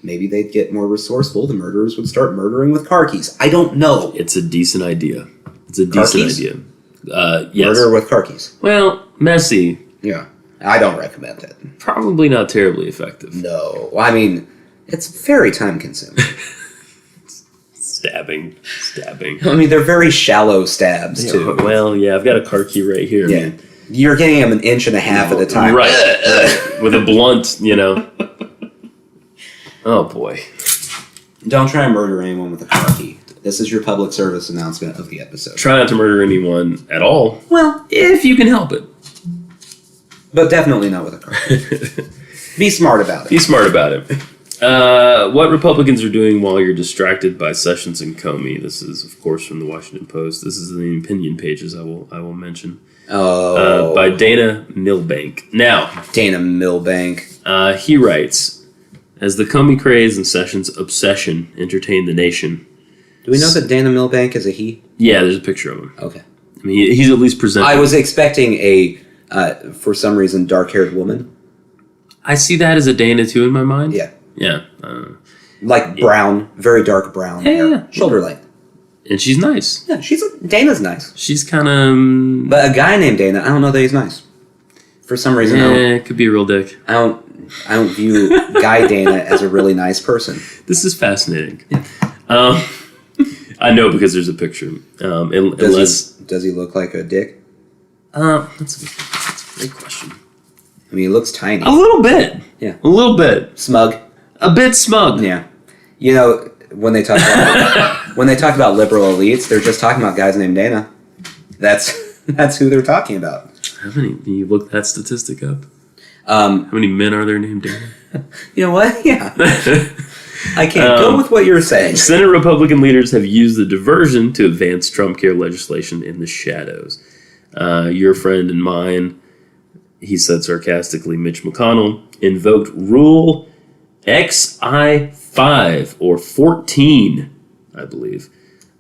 Maybe they'd get more resourceful. The murderers would start murdering with car keys. I don't know. It's a decent idea. It's a Car decent keys? idea. Yes. Murder with car keys. Well, messy. Yeah. I don't recommend it. Probably not terribly effective. No. I mean, it's very time consuming. Stabbing. I mean, they're very shallow stabs, too. Well, yeah, I've got a car key right here. Yeah. You're getting them 1.5 inches at a time. Right. With a blunt, Oh, boy. Don't try and murder anyone with a car key. This is your public service announcement of the episode. Try not to murder anyone at all. Well, if you can help it. But definitely not with a car key. Be smart about it. Be smart about it. What Republicans are doing while you're distracted by Sessions and Comey. This is, of course, from the Washington Post. This is in the opinion pages I will mention. Oh. By Dana Milbank. Now, Dana Milbank. He writes, as the Comey craze and Sessions' obsession entertain the nation. Do we know that Dana Milbank is a he? Yeah, there's a picture of him. Okay. I mean, he's at least presented. I was expecting a, for some reason, dark-haired woman. I see that as a Dana, too, in my mind. Yeah. Yeah. Like brown, very dark brown hair. Yeah. Shoulder length. And she's nice. Yeah, Dana's nice. She's kind of... But a guy named Dana, I don't know that he's nice. For some reason, it could be a real dick. I don't view Guy Dana as a really nice person. This is fascinating. I know because there's a picture. Does he look like a dick? That's a great question. I mean, he looks tiny. A little bit. Yeah. A little bit. Smug. A bit smug. Yeah. You know, when they talk about liberal elites, they're just talking about guys named Dana. That's who they're talking about. How many? Can you look that statistic up? How many men are there named Dana? You know what? Yeah. I can't go with what you're saying. Senate Republican leaders have used the diversion to advance Trump care legislation in the shadows. Your friend and mine, he said sarcastically, Mitch McConnell, invoked Rule XI5 or 14, I believe.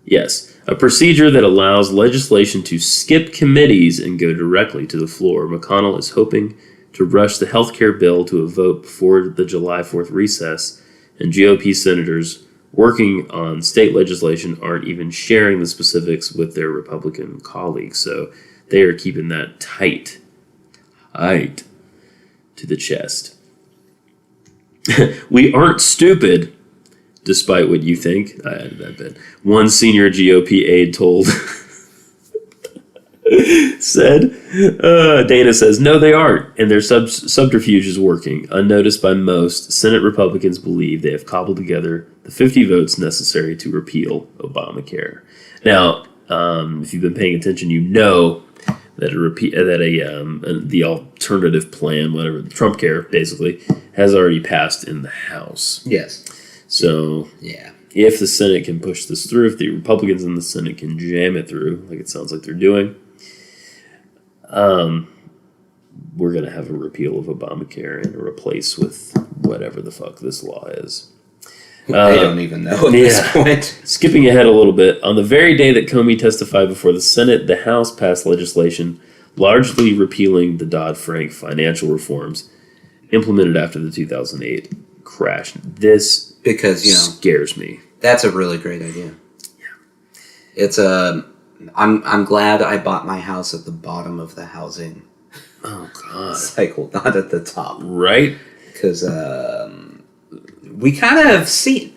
Yes, a procedure that allows legislation to skip committees and go directly to the floor. McConnell is hoping to rush the health care bill to a vote before the July 4th recess, and GOP senators working on state legislation aren't even sharing the specifics with their Republican colleagues, so they are keeping that tight to the chest. We aren't stupid, despite what you think. I added that bit. One senior GOP aide told... Dana says, no, they aren't, and their subterfuge is working. Unnoticed by most, Senate Republicans believe they have cobbled together the 50 votes necessary to repeal Obamacare. Now, if you've been paying attention, you know that the alternative plan, whatever, the Trump care, basically, has already passed in the House. Yes. So, yeah. If the Senate can push this through, if the Republicans in the Senate can jam it through, like it sounds like they're doing, we're going to have a repeal of Obamacare and a replace with whatever the fuck this law is. They don't even know at this point. Skipping ahead a little bit, on the very day that Comey testified before the Senate, the House passed legislation largely repealing the Dodd-Frank financial reforms implemented after the 2008 crash. This scares me. That's a really great idea. Yeah. It's I'm glad I bought my house at the bottom of the housing cycle, not at the top. Right? Because we kind of have seen...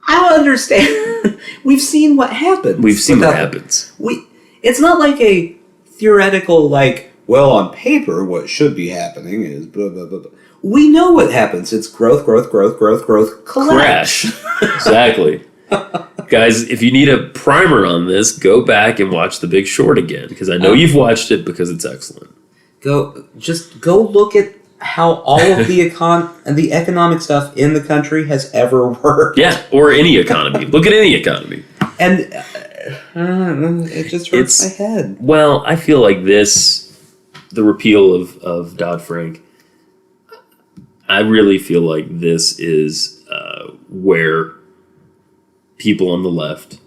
I don't understand. We've seen what happens. We've seen what happens. It's not like a theoretical, well, on paper, what should be happening is blah, blah, blah, blah. We know what happens. It's growth, collapse. Exactly. Guys, if you need a primer on this, go back and watch The Big Short again, because I know you've watched it because it's excellent. Go look at how all of the economic stuff in the country has ever worked. Yeah, or any economy. Look at any economy. And it just hurts my head. Well, I feel like the repeal of Dodd-Frank, I really feel like this is where people on the left,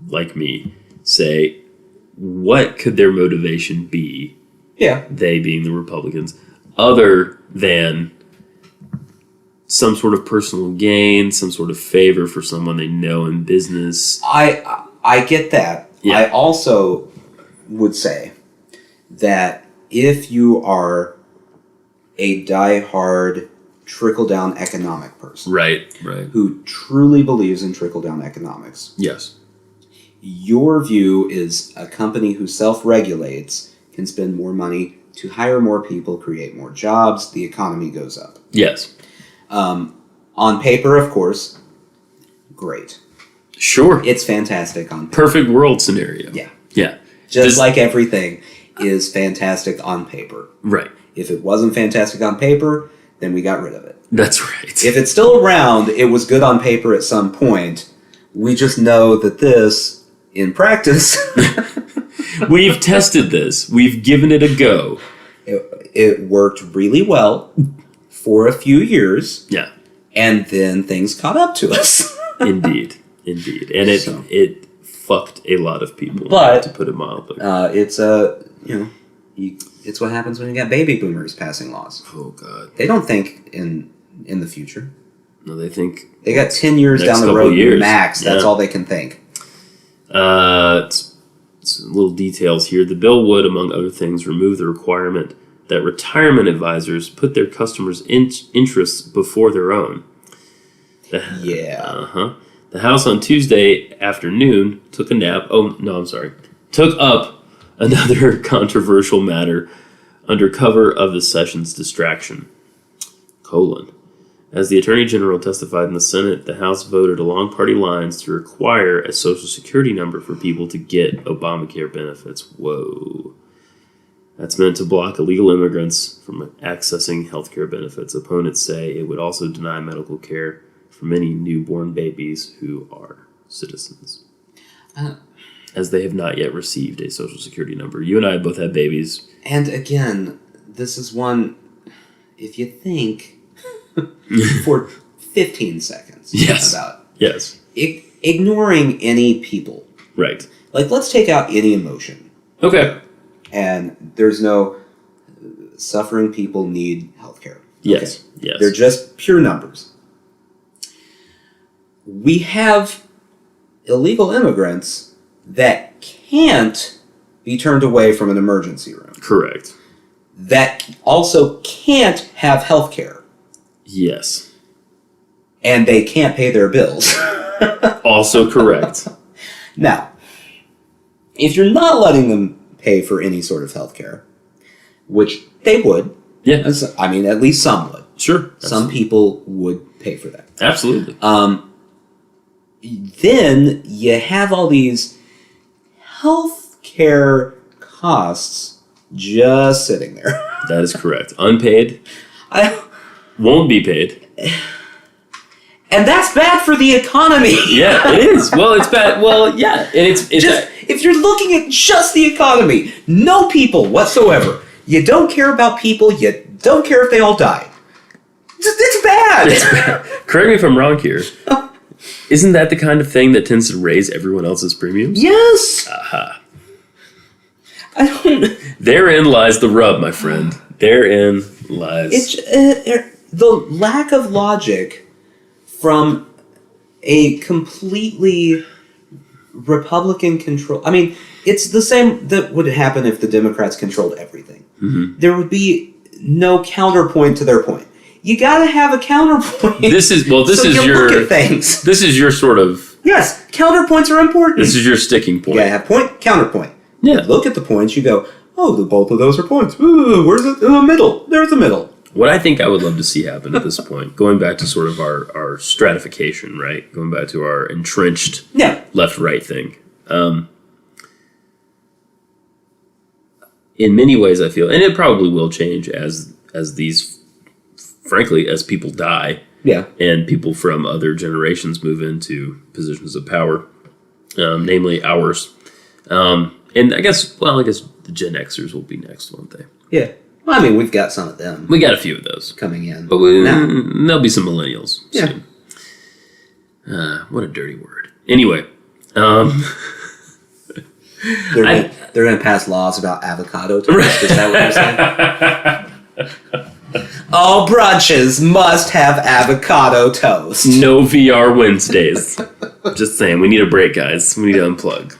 like me, say, what could their motivation be? Yeah. They being the Republicans, other than some sort of personal gain, some sort of favor for someone they know in business. I get that. Yeah. I also would say that if you are a diehard trickle-down economic person, right, who truly believes in trickle-down economics, yes, your view is a company who self-regulates can spend more money to hire more people, create more jobs, the economy goes up. Yes. On paper, of course, great. Sure. It's fantastic on paper. Perfect world scenario. Yeah. Yeah. Just like everything is fantastic on paper. Right. If it wasn't fantastic on paper, then we got rid of it. That's right. If it's still around, it was good on paper at some point. We just know that this, in practice... We've tested this. We've given it a go. It worked really well for a few years. Yeah. And then things caught up to us. Indeed. And it fucked a lot of people, but, to put it mildly. It's what happens when you got baby boomers passing laws. Oh, God. They don't think in the future. No, they think... They got 10 years down the road max. That's all they can think. Some little details here. The bill would, among other things, remove the requirement that retirement advisors put their customers' interests before their own. The House on Tuesday afternoon took up another controversial matter under cover of the session's distraction. As the Attorney General testified in the Senate, the House voted along party lines to require a Social Security number for people to get Obamacare benefits. Whoa. That's meant to block illegal immigrants from accessing health care benefits. Opponents say it would also deny medical care for many newborn babies who are citizens, as they have not yet received a Social Security number. You and I both have babies. And again, this is one, if you think... for 15 seconds. Yes. Ignoring any people. Right. Let's take out any emotion. Okay. And there's no suffering people need healthcare. Yes. Okay. Yes. They're just pure numbers. We have illegal immigrants that can't be turned away from an emergency room. Correct. That also can't have healthcare. Yes. And they can't pay their bills. Also correct. Now, if you're not letting them pay for any sort of health care, which they would. Yeah. I mean, at least some would. Sure. Absolutely. Some people would pay for that. Absolutely. Then you have all these health care costs just sitting there. That is correct. Unpaid. Won't be paid. And that's bad for the economy. Yeah, it is. Well, it's bad. Well, yeah. And it's just, if you're looking at just the economy, no people whatsoever. You don't care about people. You don't care if they all die. It's bad. It's bad. Correct me if I'm wrong here. Isn't that the kind of thing that tends to raise everyone else's premiums? Yes. Aha. I don't. Therein lies the rub, my friend. Therein lies. It's the lack of logic from a completely Republican control. I mean, it's the same that would happen if the Democrats controlled everything. Mm-hmm. There would be no counterpoint to their point. You gotta have a counterpoint. This is so your look at things. This is your sort of. Yes, counterpoints are important. This is your sticking point. You gotta have point, counterpoint. Yeah. Look at the points. You go, oh, both of those are points. Ooh, where's it? In the middle. There's the middle. What I think I would love to see happen at this point, going back to sort of our stratification, right? Going back to our entrenched left-right thing. In many ways, I feel, and it probably will change as these, frankly, as people die. Yeah. And people from other generations move into positions of power, namely ours. And I guess the Gen Xers will be next, won't they? Yeah. Well, I mean, we've got some of them. We got a few of those coming in. But there'll be some millennials soon. Yeah. What a dirty word. Anyway. They're going to pass laws about avocado toast. Is that what you're saying? All brunches must have avocado toast. No VR Wednesdays. Just saying. We need a break, guys. We need to unplug.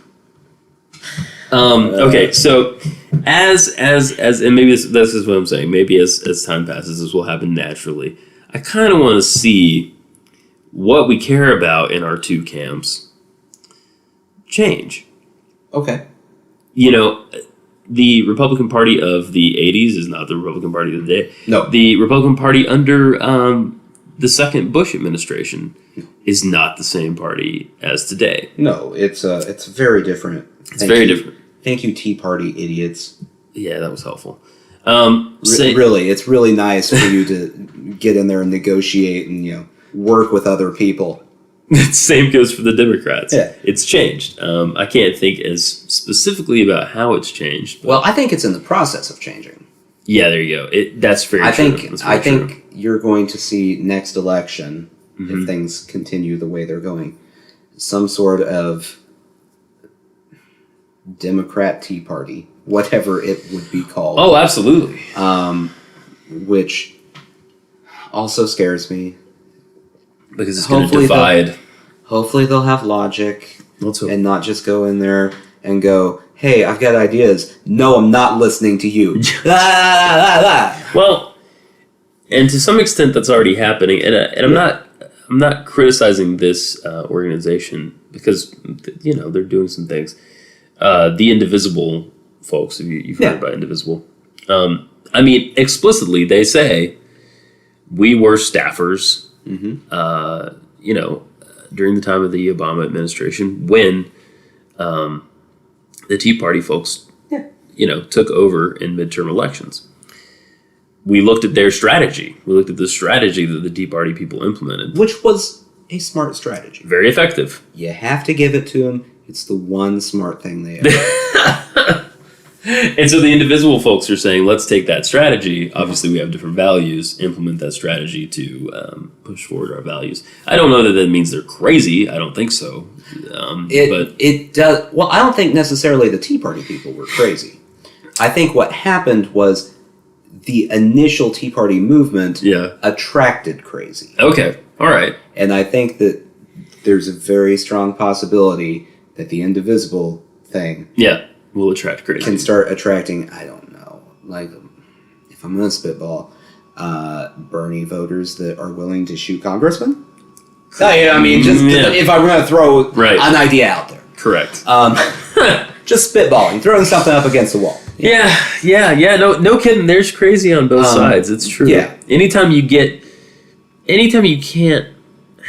Okay, so as and maybe this is what I'm saying. Maybe as time passes, this will happen naturally. I kind of want to see what we care about in our two camps change. Okay. You know, the Republican Party of the 80s is not the Republican Party of the day. No. The Republican Party under the second Bush administration is not the same party as today. No, it's very different. It's very different. Thank you, Tea Party idiots. Yeah, that was helpful. Really, it's really nice for you to get in there and negotiate and work with other people. Same goes for the Democrats. Yeah. It's changed. I can't think as specifically about how it's changed. Well, I think it's in the process of changing. Yeah, there you go. That's very true. I think you're going to see next election, if things continue the way they're going, some sort of Democrat Tea Party, whatever it would be called. Oh, absolutely. Which also scares me. Because it's going to divide. Hopefully they'll have logic. Let's hope. And not just go in there and go, hey, I've got ideas. No, I'm not listening to you. Well, and to some extent that's already happening. And I'm not criticizing this organization because, they're doing some things. The Indivisible folks, if you've heard about Indivisible. I mean, explicitly, they say, we were staffers, during the time of the Obama administration when the Tea Party folks, took over in midterm elections. We looked at their strategy. We looked at the strategy that the Tea Party people implemented. Which was a smart strategy. Very effective. You have to give it to them. It's the one smart thing they ever. And so the Indivisible folks are saying, let's take that strategy. Obviously, we have different values. Implement that strategy to push forward our values. I don't know that means they're crazy. I don't think so. But it does. Well, I don't think necessarily the Tea Party people were crazy. I think what happened was the initial Tea Party movement attracted crazy. Okay. All right. And I think that there's a very strong possibility that the Indivisible thing will attract crazy. Can start attracting, I don't know, like, if I'm going to spitball, Bernie voters that are willing to shoot congressmen? I mean, if I'm going to throw an idea out there. Correct. Just spitballing, throwing something up against the wall. Yeah. No kidding. There's crazy on both sides. It's true. Yeah. Anytime you can't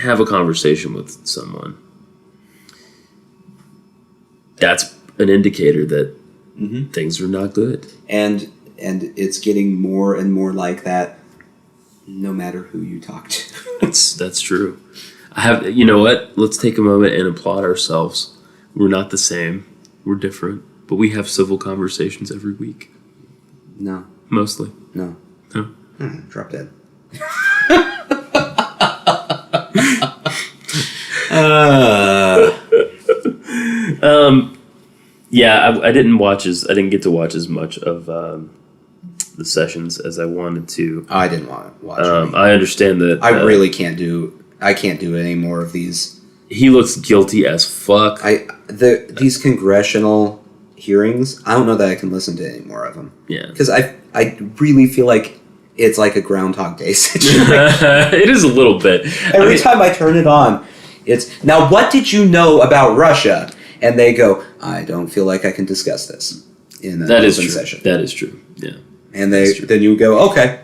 have a conversation with someone, that's an indicator that things are not good. And it's getting more and more like that no matter who you talk to. That's true. You know what? Let's take a moment and applaud ourselves. We're not the same. We're different. But we have civil conversations every week. No. Mostly. No. No. Drop dead. Yeah, I didn't get to watch as much of the sessions as I wanted to. I didn't want to watch. I understand that. I really can't do. I can't do any more of these. He looks guilty as fuck. These congressional hearings. I don't know that I can listen to any more of them. Yeah, because I really feel like it's like a Groundhog Day situation. It is a little bit. Every time I turn it on, it's now. What did you know about Russia? And they go, I don't feel like I can discuss this in an open session. That is true. Yeah. And then you go, okay.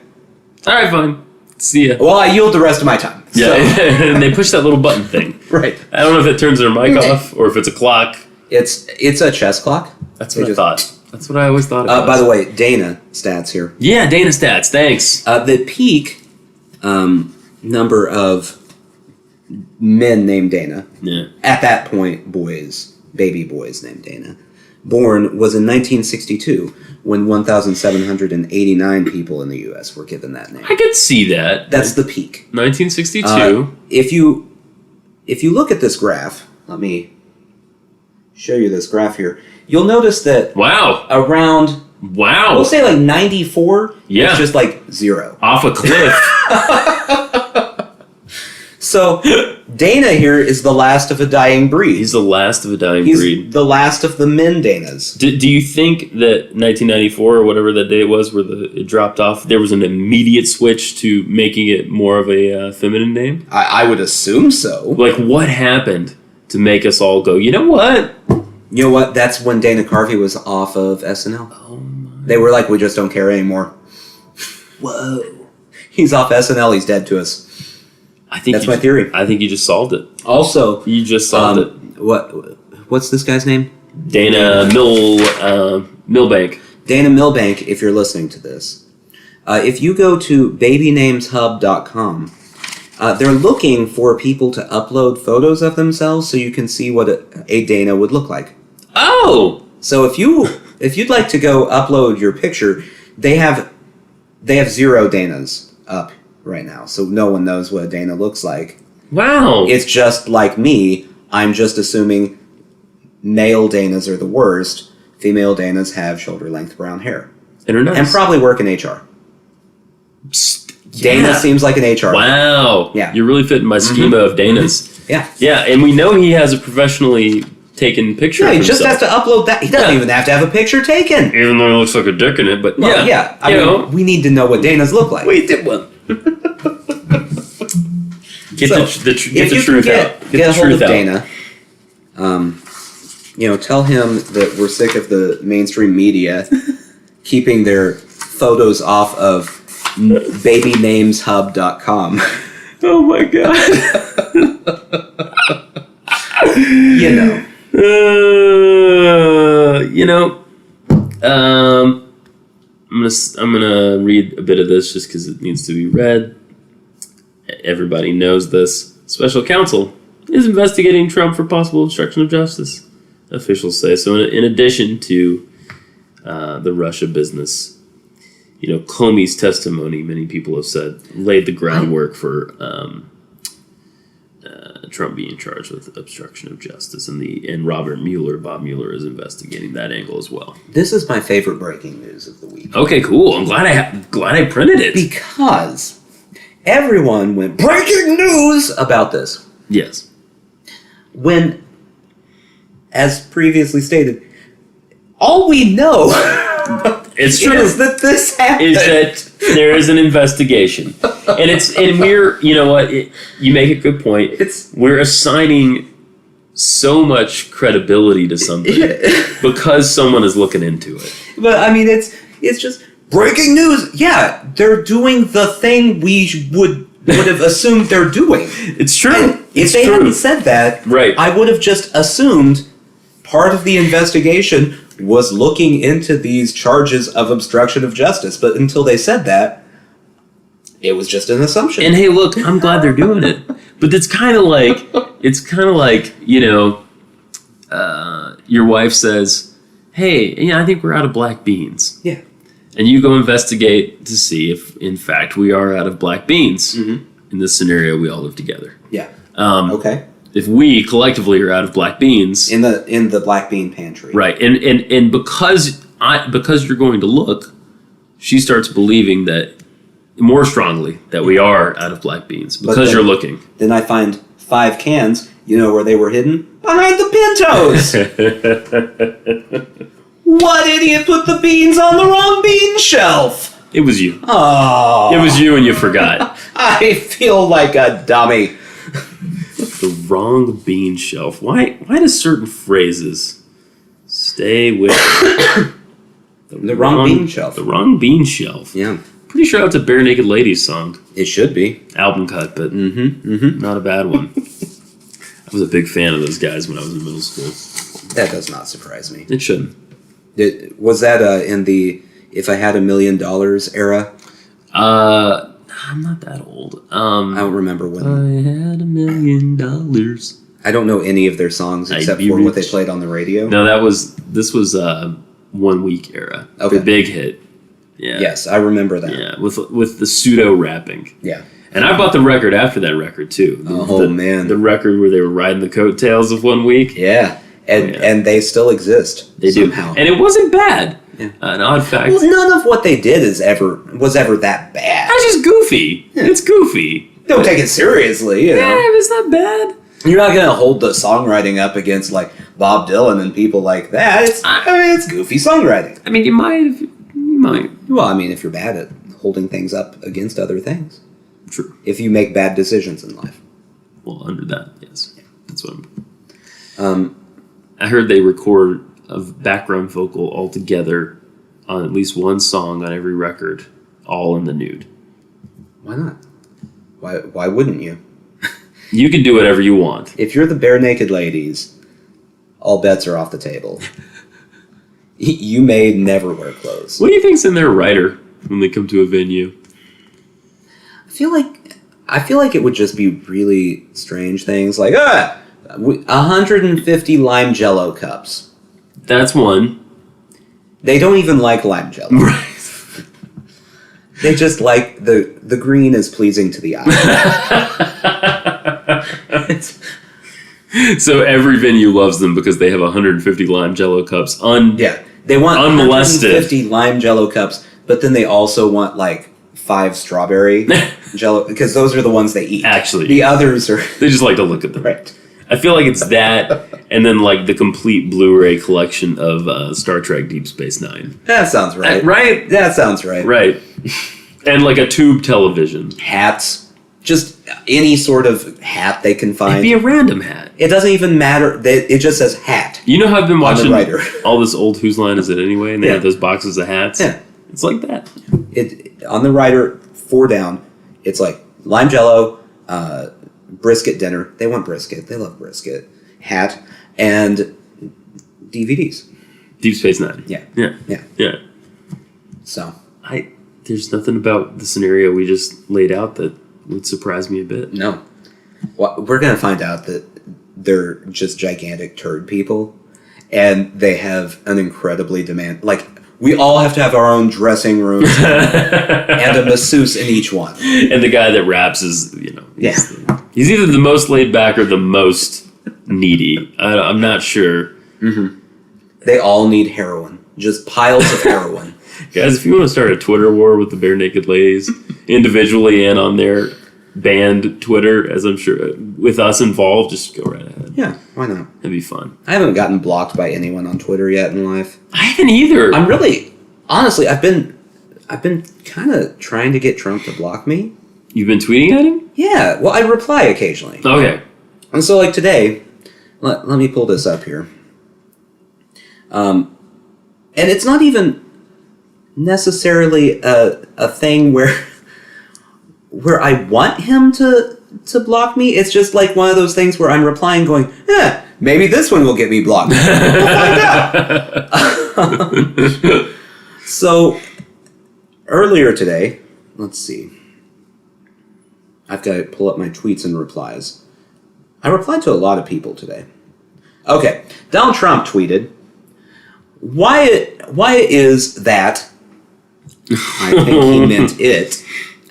All right, fine. See ya. Well, I yield the rest of my time. Yeah, So. and they push that little button thing. Right. I don't know if it turns their mic off or if it's a clock. It's a chess clock. That's what I thought. That's what I always thought. By the way, Dana stats here. Yeah, Dana stats. Thanks. The peak number of men named Dana. Yeah. At that point, baby boys named Dana, born was in 1962 when 1,789 people in the U.S. were given that name. I could see that. That's the peak. 1962. If you look at this graph, let me show you this graph here. You'll notice that around we'll say like 94. Yeah, it's just like 0 off a cliff. So Dana here is the last of a dying breed. He's the last of a dying breed. He's the last of the men Danas. Do you think that 1994 or whatever that day was where it dropped off, there was an immediate switch to making it more of a feminine name? I would assume so. Like, what happened to make us all go, you know what? You know what? That's when Dana Carvey was off of SNL. Oh my. They were like, we just don't care anymore. Whoa. He's off SNL. He's dead to us. That's my theory. I think you just solved it. Also, you just solved it. What's this guy's name? Dana Milbank. Dana Milbank, if you're listening to this. If you go to babynameshub.com, they're looking for people to upload photos of themselves so you can see what a Dana would look like. Oh! So if you'd like to go upload your picture, they have 0 Danas up right now, so no one knows what a Dana looks like. Wow. It's just like me. I'm just assuming male Danas are the worst. Female Danas have shoulder-length brown hair. And probably work in HR. Yeah. Dana seems like an HR. Wow. Yeah. You're really fitting my schema of Danas. Yeah. Yeah, and we know he has a professionally taken picture of himself. He just has to upload that. He doesn't even have to have a picture taken. Even though he looks like a dick in it, but I mean, we need to know what Danas look like. We did one. Get the truth out. Get a hold of Dana. Tell him that we're sick of the mainstream media keeping their photos off of babynameshub.com. Oh my god. I'm gonna read a bit of this just because it needs to be read. Everybody knows this. Special counsel is investigating Trump for possible obstruction of justice, officials say. So in addition to the Russia business, Comey's testimony, many people have said, laid the groundwork for Trump being charged with obstruction of justice, and Bob Mueller is investigating that angle as well. This is my favorite breaking news of the week. Okay, cool. I'm glad I printed it because everyone went breaking news about this. Yes. When, as previously stated, all we know it's true. is that this happened. Is that there is an investigation, and we're you make a good point. We're assigning so much credibility to something because someone is looking into it. But I mean, it's just breaking news. Yeah, they're doing the thing we would have assumed they're doing. It's true. And if they hadn't said that, right, I would have just assumed part of the investigation was looking into these charges of obstruction of justice. But until they said that, it was just an assumption. And hey, look, I'm glad they're doing it. But it's kind of like, your wife says, hey, I think we're out of black beans. Yeah. and you go investigate to see if, in fact, we are out of black beans. In this scenario, we all live together. Yeah. Okay. If we collectively are out of black beans in the black bean pantry, right? And because you're going to look, she starts believing that more strongly that we are out of black beans because you're looking. Then I find 5 cans. You know where they were hidden? Behind the Pintos. What idiot put the beans on the wrong bean shelf? It was you. Oh. It was you and you forgot. I feel like a dummy. The wrong bean shelf. Why do certain phrases stay with the wrong bean shelf? The wrong bean shelf. Yeah. Pretty sure that's a Bare Naked Ladies song. It should be. Album cut, but not a bad one. I was a big fan of those guys when I was in middle school. That does not surprise me. It shouldn't. Was that in the If I Had $1 Million era? I'm not that old. I don't remember when. I had $1 million. I don't know any of their songs except for what they played on the radio. No, this was 1 Week era. Okay. The big hit. Yeah. Yes, I remember that. Yeah, with the pseudo rapping. Yeah. And I bought the record after that record too. Man. The record where they were riding the coattails of 1 Week. Yeah. And they still exist. They somehow. do. And it wasn't bad. Yeah. An odd fact. Well, none of what they did was ever that bad. It's just goofy. Yeah. It's goofy. Don't take it seriously, you know. Yeah, it's not bad. You're not going to hold the songwriting up against like Bob Dylan and people like that. It's goofy songwriting. I mean, you might. Well, I mean, if you're bad at holding things up against other things. True. If you make bad decisions in life. Well, under that, yes. Yeah. That's what I'm... I heard they record a background vocal all together on at least one song on every record, all in the nude. Why not? Why wouldn't you? You can do whatever you want. If you're the Bare Naked Ladies, all bets are off the table. You may never wear clothes. What do you think's in their writer when they come to a venue? I feel like it would just be really strange things like 150 lime Jello cups. That's one. They don't even like lime Jello. Right. They just like the green is pleasing to the eye. So every venue loves them because they have 150 lime Jello cups. They want unmolested 150 lime Jello cups, but then they also want like 5 strawberry Jello because those are the ones they eat. Actually, the others are they just like to look at them. Right. I feel like it's that, and then like the complete Blu-ray collection of Star Trek: Deep Space Nine. That sounds right. Right. That sounds right. Right. And like a tube television. Hats. Just any sort of hat they can find. It'd be a random hat. It doesn't even matter. It just says hat. You know how I've been watching all this old Whose Line Is It Anyway? And they have those boxes of hats? Yeah. It's like that. On the rider, 4 down, it's like lime Jello, brisket dinner. They want brisket. They love brisket. Hat, and DVDs. Deep Space Nine. Yeah. Yeah. Yeah. Yeah. So. There's nothing about the scenario we just laid out that would surprise me a bit. No. Well, we're going to find out that they're just gigantic turd people, and they have an incredibly we all have to have our own dressing rooms and a masseuse in each one. And the guy that raps is, he's either the most laid back or the most needy. I'm not sure. Mm-hmm. They all need heroin. Just piles of heroin. Guys, if you want to start a Twitter war with the Bare Naked Ladies, individually and on their band Twitter, as I'm sure, with us involved, just go right ahead. Yeah, why not? It'd be fun. I haven't gotten blocked by anyone on Twitter yet in life. I haven't either. I'm really, honestly, I've been kind of trying to get Trump to block me. You've been tweeting at him? Yeah, well, I reply occasionally. Okay. And so, like today, let me pull this up here. And it's not even necessarily a thing where I want him to block me. It's just like one of those things where I'm replying going, maybe this one will get me blocked. We'll find out. So, earlier today, let's see. I've got to pull up my tweets and replies. I replied to a lot of people today. Okay, Donald Trump tweeted, Why is that I think he meant it.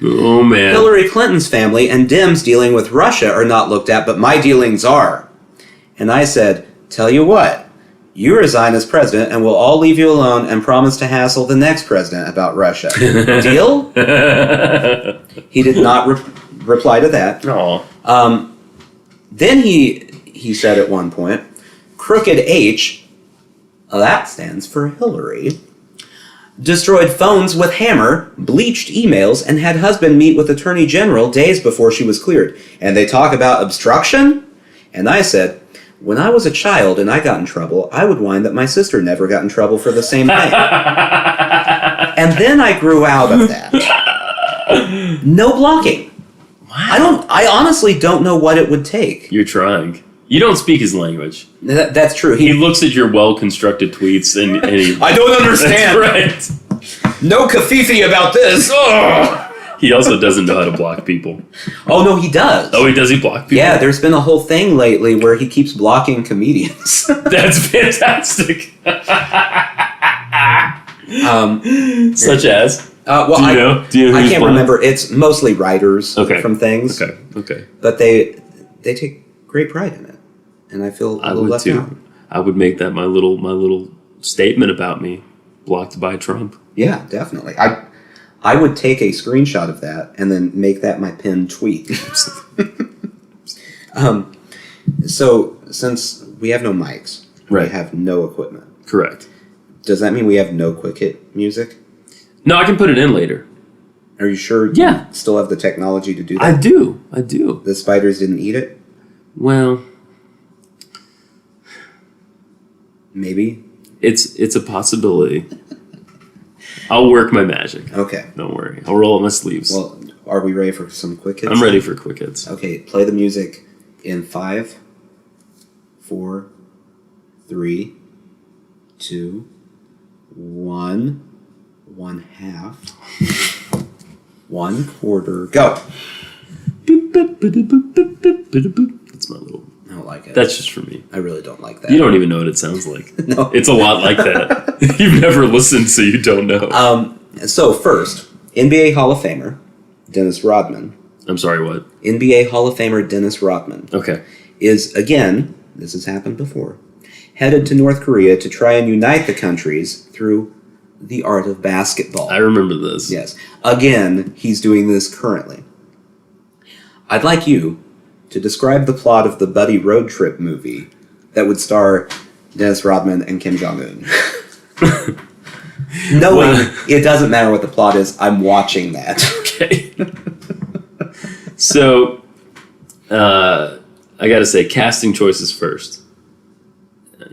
Oh, man. Hillary Clinton's family and Dems dealing with Russia are not looked at, but my dealings are. And I said, tell you what, you resign as president and we'll all leave you alone and promise to hassle the next president about Russia. Deal? He did not reply to that. Aw. Then he said at one point, Crooked H, that stands for Hillary, destroyed phones with hammer, bleached emails, and had husband meet with Attorney General days before she was cleared. And they talk about obstruction? And I said, when I was a child and I got in trouble, I would whine that my sister never got in trouble for the same thing. And then I grew out of that. No blocking. Wow. I honestly don't know what it would take. You're trying. You don't speak his language. That's true. He looks at your well-constructed tweets and he... I don't understand. That's right. No kafifi about this. He also doesn't know how to block people. Oh, no, he does. Oh, does he block people? Yeah, there's been a whole thing lately where he keeps blocking comedians. That's fantastic. Such as? Well, Do you know who I he's can't blocking? remember. It's mostly writers from things. Okay. But they take great pride in it. And I feel a little left out. I would make that my little statement about me. Blocked by Trump. Yeah, definitely. I would take a screenshot of that and then make that my pinned tweet. So, since we have no mics, we have no equipment. Correct. Does that mean we have no quick hit music? No, I can put it in later. Are you sure Yeah. you still have the technology to do that? I do. The spiders didn't eat it? Well, Maybe. it's a possibility. I'll work my magic. Okay. Don't worry. I'll roll up my sleeves. Well, are we ready for some quick hits? I'm ready for quick hits. Okay, play the music in 5, 4, 3, 2, 1, 1/2, 1/4, go! That's my little... I don't like it. That's just for me. I really don't like that. You don't even know what it sounds like. No. It's a lot like that. You've never listened, so you don't know. So first, NBA Hall of Famer, Dennis Rodman. I'm sorry, what? NBA Hall of Famer Dennis Rodman Okay. is, again, this has happened before, headed to North Korea to try and unite the countries through the art of basketball. I remember this. Yes. Again, he's doing this currently. I'd like you to describe the plot of the buddy road trip movie that would star Dennis Rodman and Kim Jong-un. It doesn't matter what the plot is. I'm watching that. Okay. So, I gotta say, casting choices first.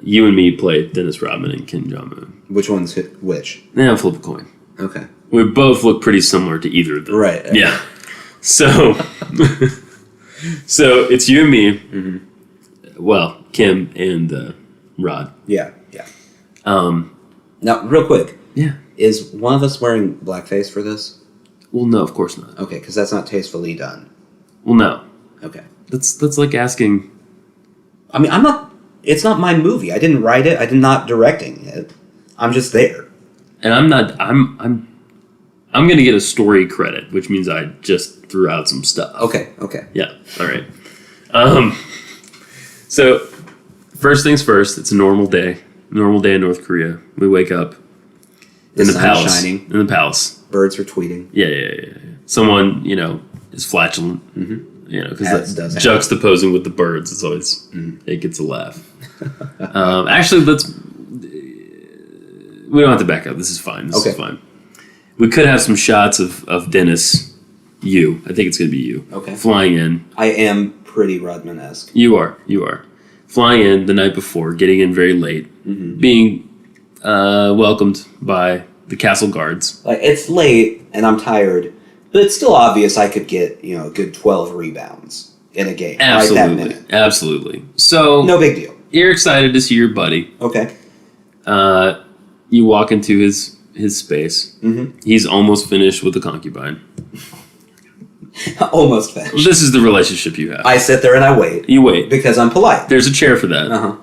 You and me play Dennis Rodman and Kim Jong-un. Which one's which? Now flip a coin. Okay. We both look pretty similar to either of them. Right. Yeah. So, so it's you and me. Mm-hmm. Well, Kim and Rod. Yeah. Now, real quick. Yeah. Is one of us wearing blackface for this? Well, no, of course not. Okay, because that's not tastefully done. Well, no. Okay. That's like asking. I mean, it's not my movie. I didn't write it. I'm not directing it. I'm just there. And I'm not. I'm gonna get a story credit, which means I just threw out some stuff. Okay. Yeah. All right. So first things first. It's a normal day. Normal day in North Korea. We wake up in the sun palace. Shining. In the palace. Birds are tweeting. Yeah. Someone is flatulent. Mm-hmm. Because juxtaposing with the birds, it's always it gets a laugh. Actually, we don't have to back up. This is fine. This is fine. We could have some shots of Dennis. I think it's going to be you. Okay. Flying in. I am pretty Rodman-esque. You are. Flying in the night before, getting in very late, being welcomed by the castle guards. Like, it's late and I'm tired, but it's still obvious I could get, a good 12 rebounds in a game. Absolutely. Right that minute. Absolutely. So no big deal. You're excited to see your buddy. Okay. You walk into his space. Mm-hmm. He's almost finished with the concubine. Almost finished. This is the relationship you have. I sit there and I wait. You wait. Because I'm polite. There's a chair for that. Uh-huh.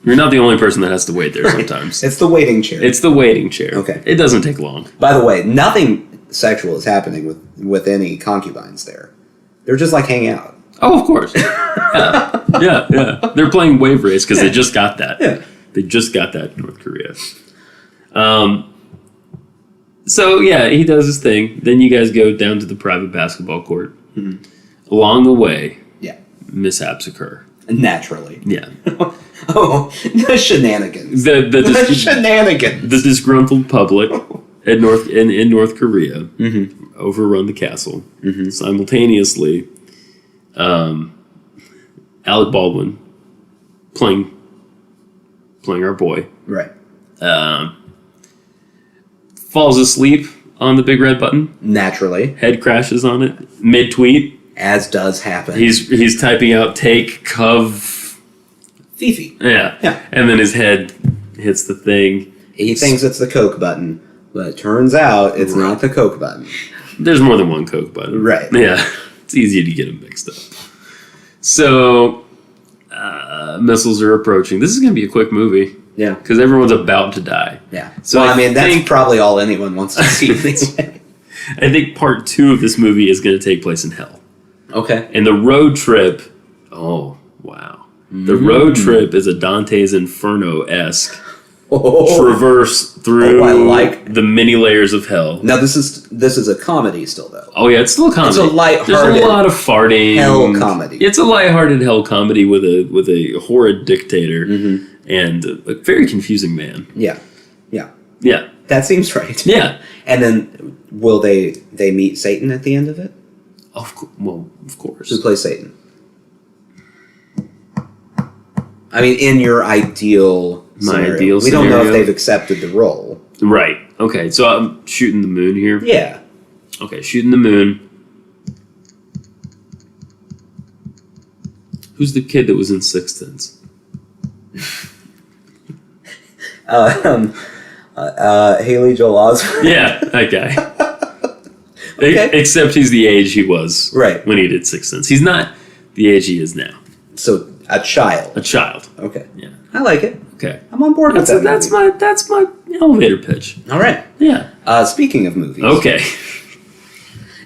You're not the only person that has to wait there sometimes. It's the waiting chair. It's the waiting chair. Okay. It doesn't take long. By the way, nothing sexual is happening with any concubines there. They're just like hanging out. Oh, of course. Yeah. They're playing wave race because they just got that. Yeah. They just got that in North Korea. So, yeah, he does his thing. Then you guys go down to the private basketball court. Mm-hmm. Along the way, Yeah. mishaps occur. Naturally. Yeah. Oh, the shenanigans. The shenanigans. The disgruntled public in North Korea overrun the castle. Simultaneously, Alec Baldwin playing our boy Right. falls asleep on the big red button. Naturally. Head crashes on it mid tweet. As does happen. He's typing out take cov. Fifi. Yeah. And then his head hits the thing. He thinks it's the Coke button, but it turns out it's not the Coke button. There's more than one Coke button. Right. Yeah. It's easy to get them mixed up. So, missiles are approaching. This is going to be a quick movie. Yeah. Because everyone's about to die. Yeah. So well, I mean, that's think- probably all anyone wants to see. I think part 2 of this movie is going to take place in hell. Okay. And the road trip, oh, wow. The road trip is a Dante's Inferno-esque traverse through I like- the many layers of hell. Now this is a comedy still though. Oh yeah, it's still a comedy. It's a lighthearted There's a lot of farting. hell comedy. It's a lighthearted hell comedy with a horrid dictator and a very confusing man. Yeah. Yeah. Yeah. That seems right. Yeah. And then will they meet Satan at the end of it? Of course. Who plays Satan? I mean, in your ideal scenario. We don't know if they've accepted the role. Right. Okay, so I'm shooting the moon here. Yeah. Okay, shooting the moon. Who's the kid that was in Sixth Sense? Haley Joel Osment. Yeah, that guy. Okay. Except he's the age he was Right. when he did Sixth Sense. He's not the age he is now. So a child. A child. Okay. Yeah. I like it. Okay. I'm on board with that. That's my elevator pitch. All right. Yeah. Speaking of movies. Okay.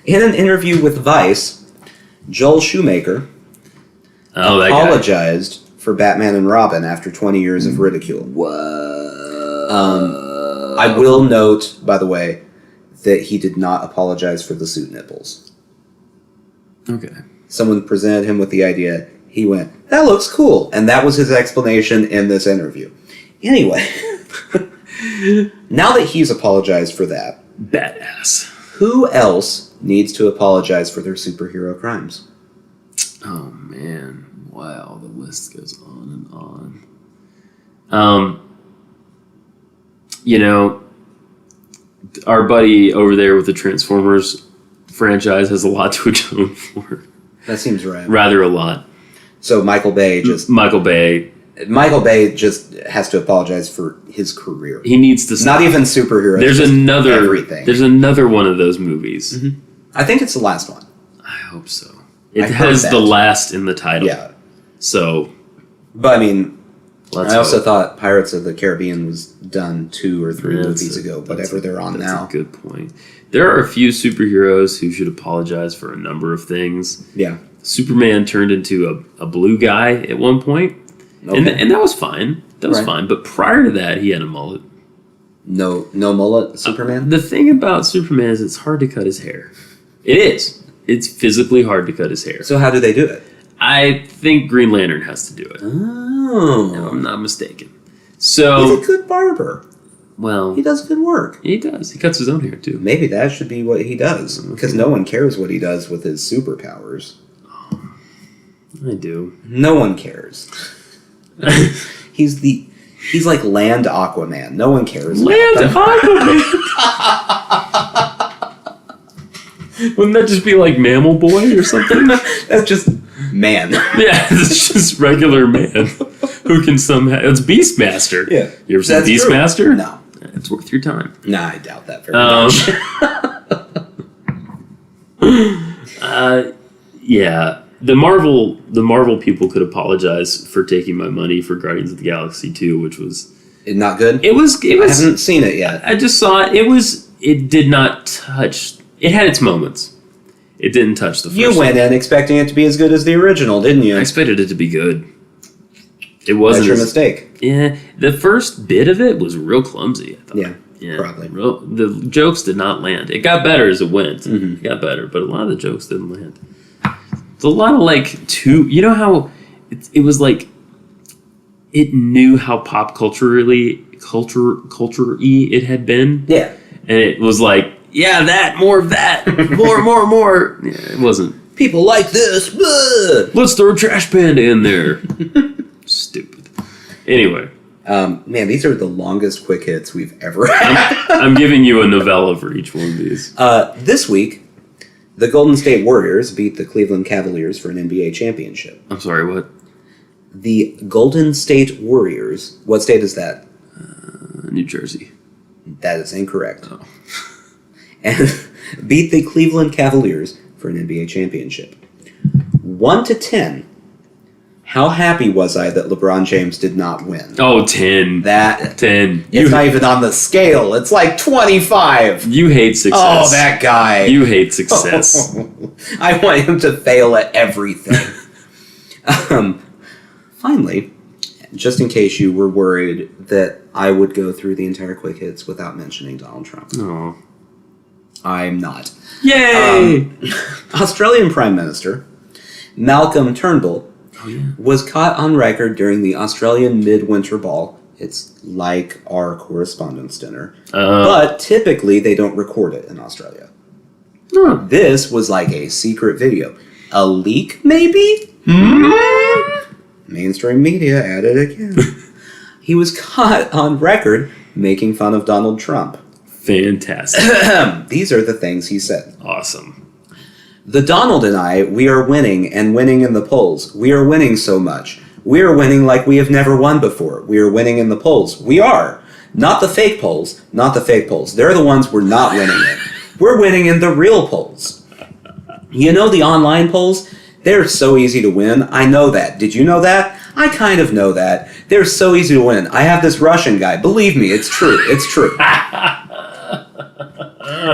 In an interview with Vice, Joel Schumacher Oh, that guy. apologized for Batman and Robin after 20 years of ridicule. I will note, by the way, that he did not apologize for the suit nipples. Okay. Someone presented him with the idea. He went, "That looks cool." And that was his explanation in this interview. Anyway, now that he's apologized for that, Badass. who else needs to apologize for their superhero crimes? Oh man. Wow, the list goes on and on. Our buddy over there with the Transformers franchise has a lot to atone for. That seems right. Rather a lot. So Michael Bay just has to apologize for his career. He needs to stop. Not even superheroes. There's just another everything. There's another one of those movies. I think it's the last one. I hope so. It I heard has that. the last in the title. Yeah. So But I mean, let's I also hope. thought Pirates of the Caribbean was done 2 or 3 movies ago, That's whatever they're on now. That's a good point. There are a few superheroes who should apologize for a number of things. Yeah. Superman turned into a blue guy at one point, Okay. and that was fine. That was Right. fine. But prior to that, he had a mullet. No mullet Superman? The thing about Superman is it's hard to cut his hair. It is. It's physically hard to cut his hair. So how do they do it? I think Green Lantern has to do it. Oh. If I'm not mistaken. He's So, a good barber. well, He does good work. he does. He cuts his own hair, too. Maybe that should be what he does. Because no one cares what he does with his superpowers. I do. No one cares. He's like Land Aquaman. No one cares. Land about them. Aquaman! Wouldn't that just be like Mammal Boy or something? That's just man. Yeah, it's just regular man who can somehow. It's Beastmaster. Yeah. You ever seen That's true. Beastmaster? No. It's worth your time. Nah, I doubt that very much. Yeah. the Marvel people could apologize for taking my money for Guardians of the Galaxy 2, which was Not good? it was I haven't seen it yet. I just saw it. It did not touch. It had its moments. It didn't touch the first You went in expecting it to be as good as the original, didn't you? I expected it to be good. It wasn't. That's your mistake. Yeah, the first bit of it was real clumsy, I thought. Yeah, probably. The jokes did not land. It got better as it went. Mm-hmm. It got better, but a lot of the jokes didn't land. It's a lot of you know how it was like it knew how pop culture-y it had been. Yeah. And it was like, yeah, that, more of that, more. Yeah, it wasn't. People like this. Blah! Let's throw Trash Panda in there. Stupid. Anyway. Man, these are the longest quick hits we've ever had. I'm giving you a novella for each one of these. This week, the Golden State Warriors beat the Cleveland Cavaliers for an NBA championship. I'm sorry, what? The Golden State Warriors. What state is that? New Jersey. That is incorrect. Oh. And beat the Cleveland Cavaliers for an NBA championship. 1-10. How happy was I that LeBron James did not win? Oh, 10. 10. It's not even on the scale. It's like 25. You hate success. Oh, that guy. You hate success. I want him to fail at everything. Finally, just in case you were worried that I would go through the entire quick hits without mentioning Donald Trump. Oh. I'm not. Yay! Australian Prime Minister Malcolm Turnbull was caught on record during the Australian Midwinter Ball. It's like our correspondence dinner. But typically they don't record it in Australia. This was like a secret video. A leak, maybe? Mainstream media at it again. He was caught on record making fun of Donald Trump. Fantastic. These are the things he said. Awesome. The Donald and I, we are winning and winning in the polls. We are winning so much. We are winning like we have never won before. We are winning in the polls. We are. Not the fake polls. Not the fake polls. They're the ones we're not winning in. We're winning in the real polls. You know the online polls? They're so easy to win. I know that. Did you know that? I kind of know that. They're so easy to win. I have this Russian guy. Believe me, it's true. It's true.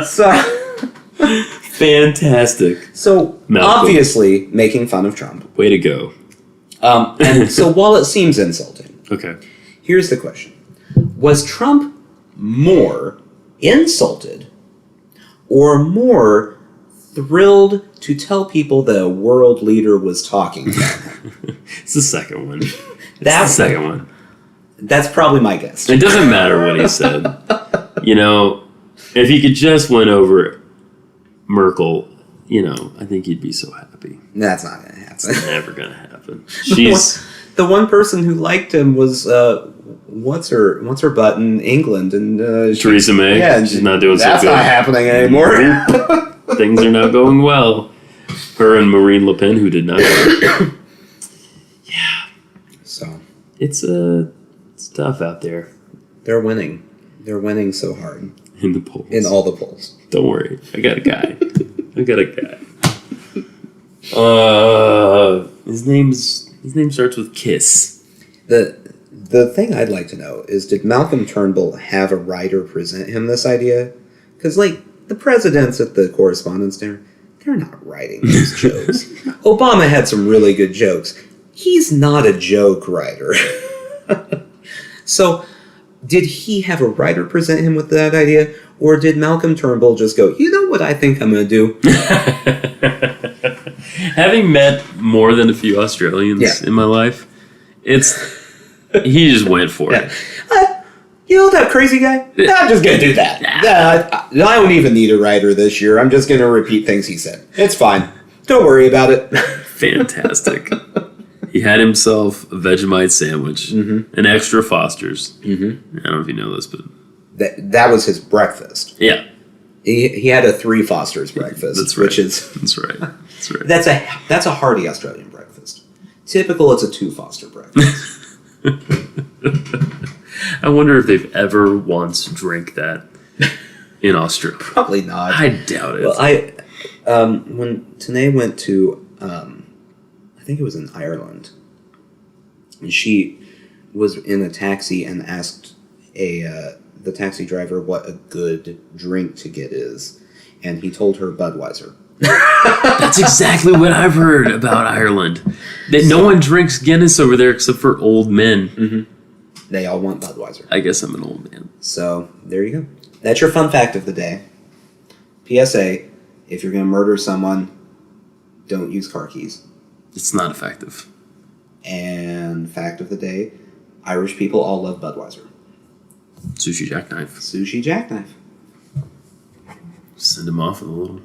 So, fantastic. So, Malcolm. Obviously, making fun of Trump. Way to go. And so, while it seems insulting, okay, here's the question. Was Trump more insulted or more thrilled to tell people that a world leader was talking about him? It's the second one. That's the second one. That's probably my guess. It doesn't matter what he said. You know, if he could just win over Merkel, you know, I think he'd be so happy. That's not going to happen. It's never going to happen. She's the one person who liked him was what's her butt in England and Theresa May. Yeah, she's not doing so good. That's not happening anymore. Things are not going well. Her and Marine Le Pen, who did not. Yeah. So it's tough out there. They're winning. They're winning so hard. In the polls. In all the polls. Don't worry. I got a guy. His name starts with Kiss. The thing I'd like to know is, did Malcolm Turnbull have a writer present him this idea? Because, like, the presidents at the correspondence dinner, they're not writing these jokes. Obama had some really good jokes. He's not a joke writer. So, did he have a writer present him with that idea? Or did Malcolm Turnbull just go, you know what I think I'm going to do? Having met more than a few Australians in my life, he just went for it. You know that crazy guy? I'm just going to do that. I don't even need a writer this year. I'm just going to repeat things he said. It's fine. Don't worry about it. Fantastic. He had himself a Vegemite sandwich, an extra Foster's. Mm-hmm. I don't know if you know this, but that was his breakfast. Yeah, he had a 3 Foster's breakfast. That's right. That's right. That's a hearty Australian breakfast. Typical, it's a 2 Foster breakfast. I wonder if they've ever once drank that in Australia. Probably not. I doubt it. Well, when Tanae went to think it was in Ireland. And she was in a taxi and asked the taxi driver what a good drink to get is. And he told her Budweiser. That's exactly what I've heard about Ireland. That no one drinks Guinness over there except for old men. Mm-hmm. They all want Budweiser. I guess I'm an old man. So, there you go. That's your fun fact of the day. PSA, if you're going to murder someone, don't use car keys. It's not effective. And fact of the day, Irish people all love Budweiser. Sushi jackknife. Sushi jackknife. Send him off with a little...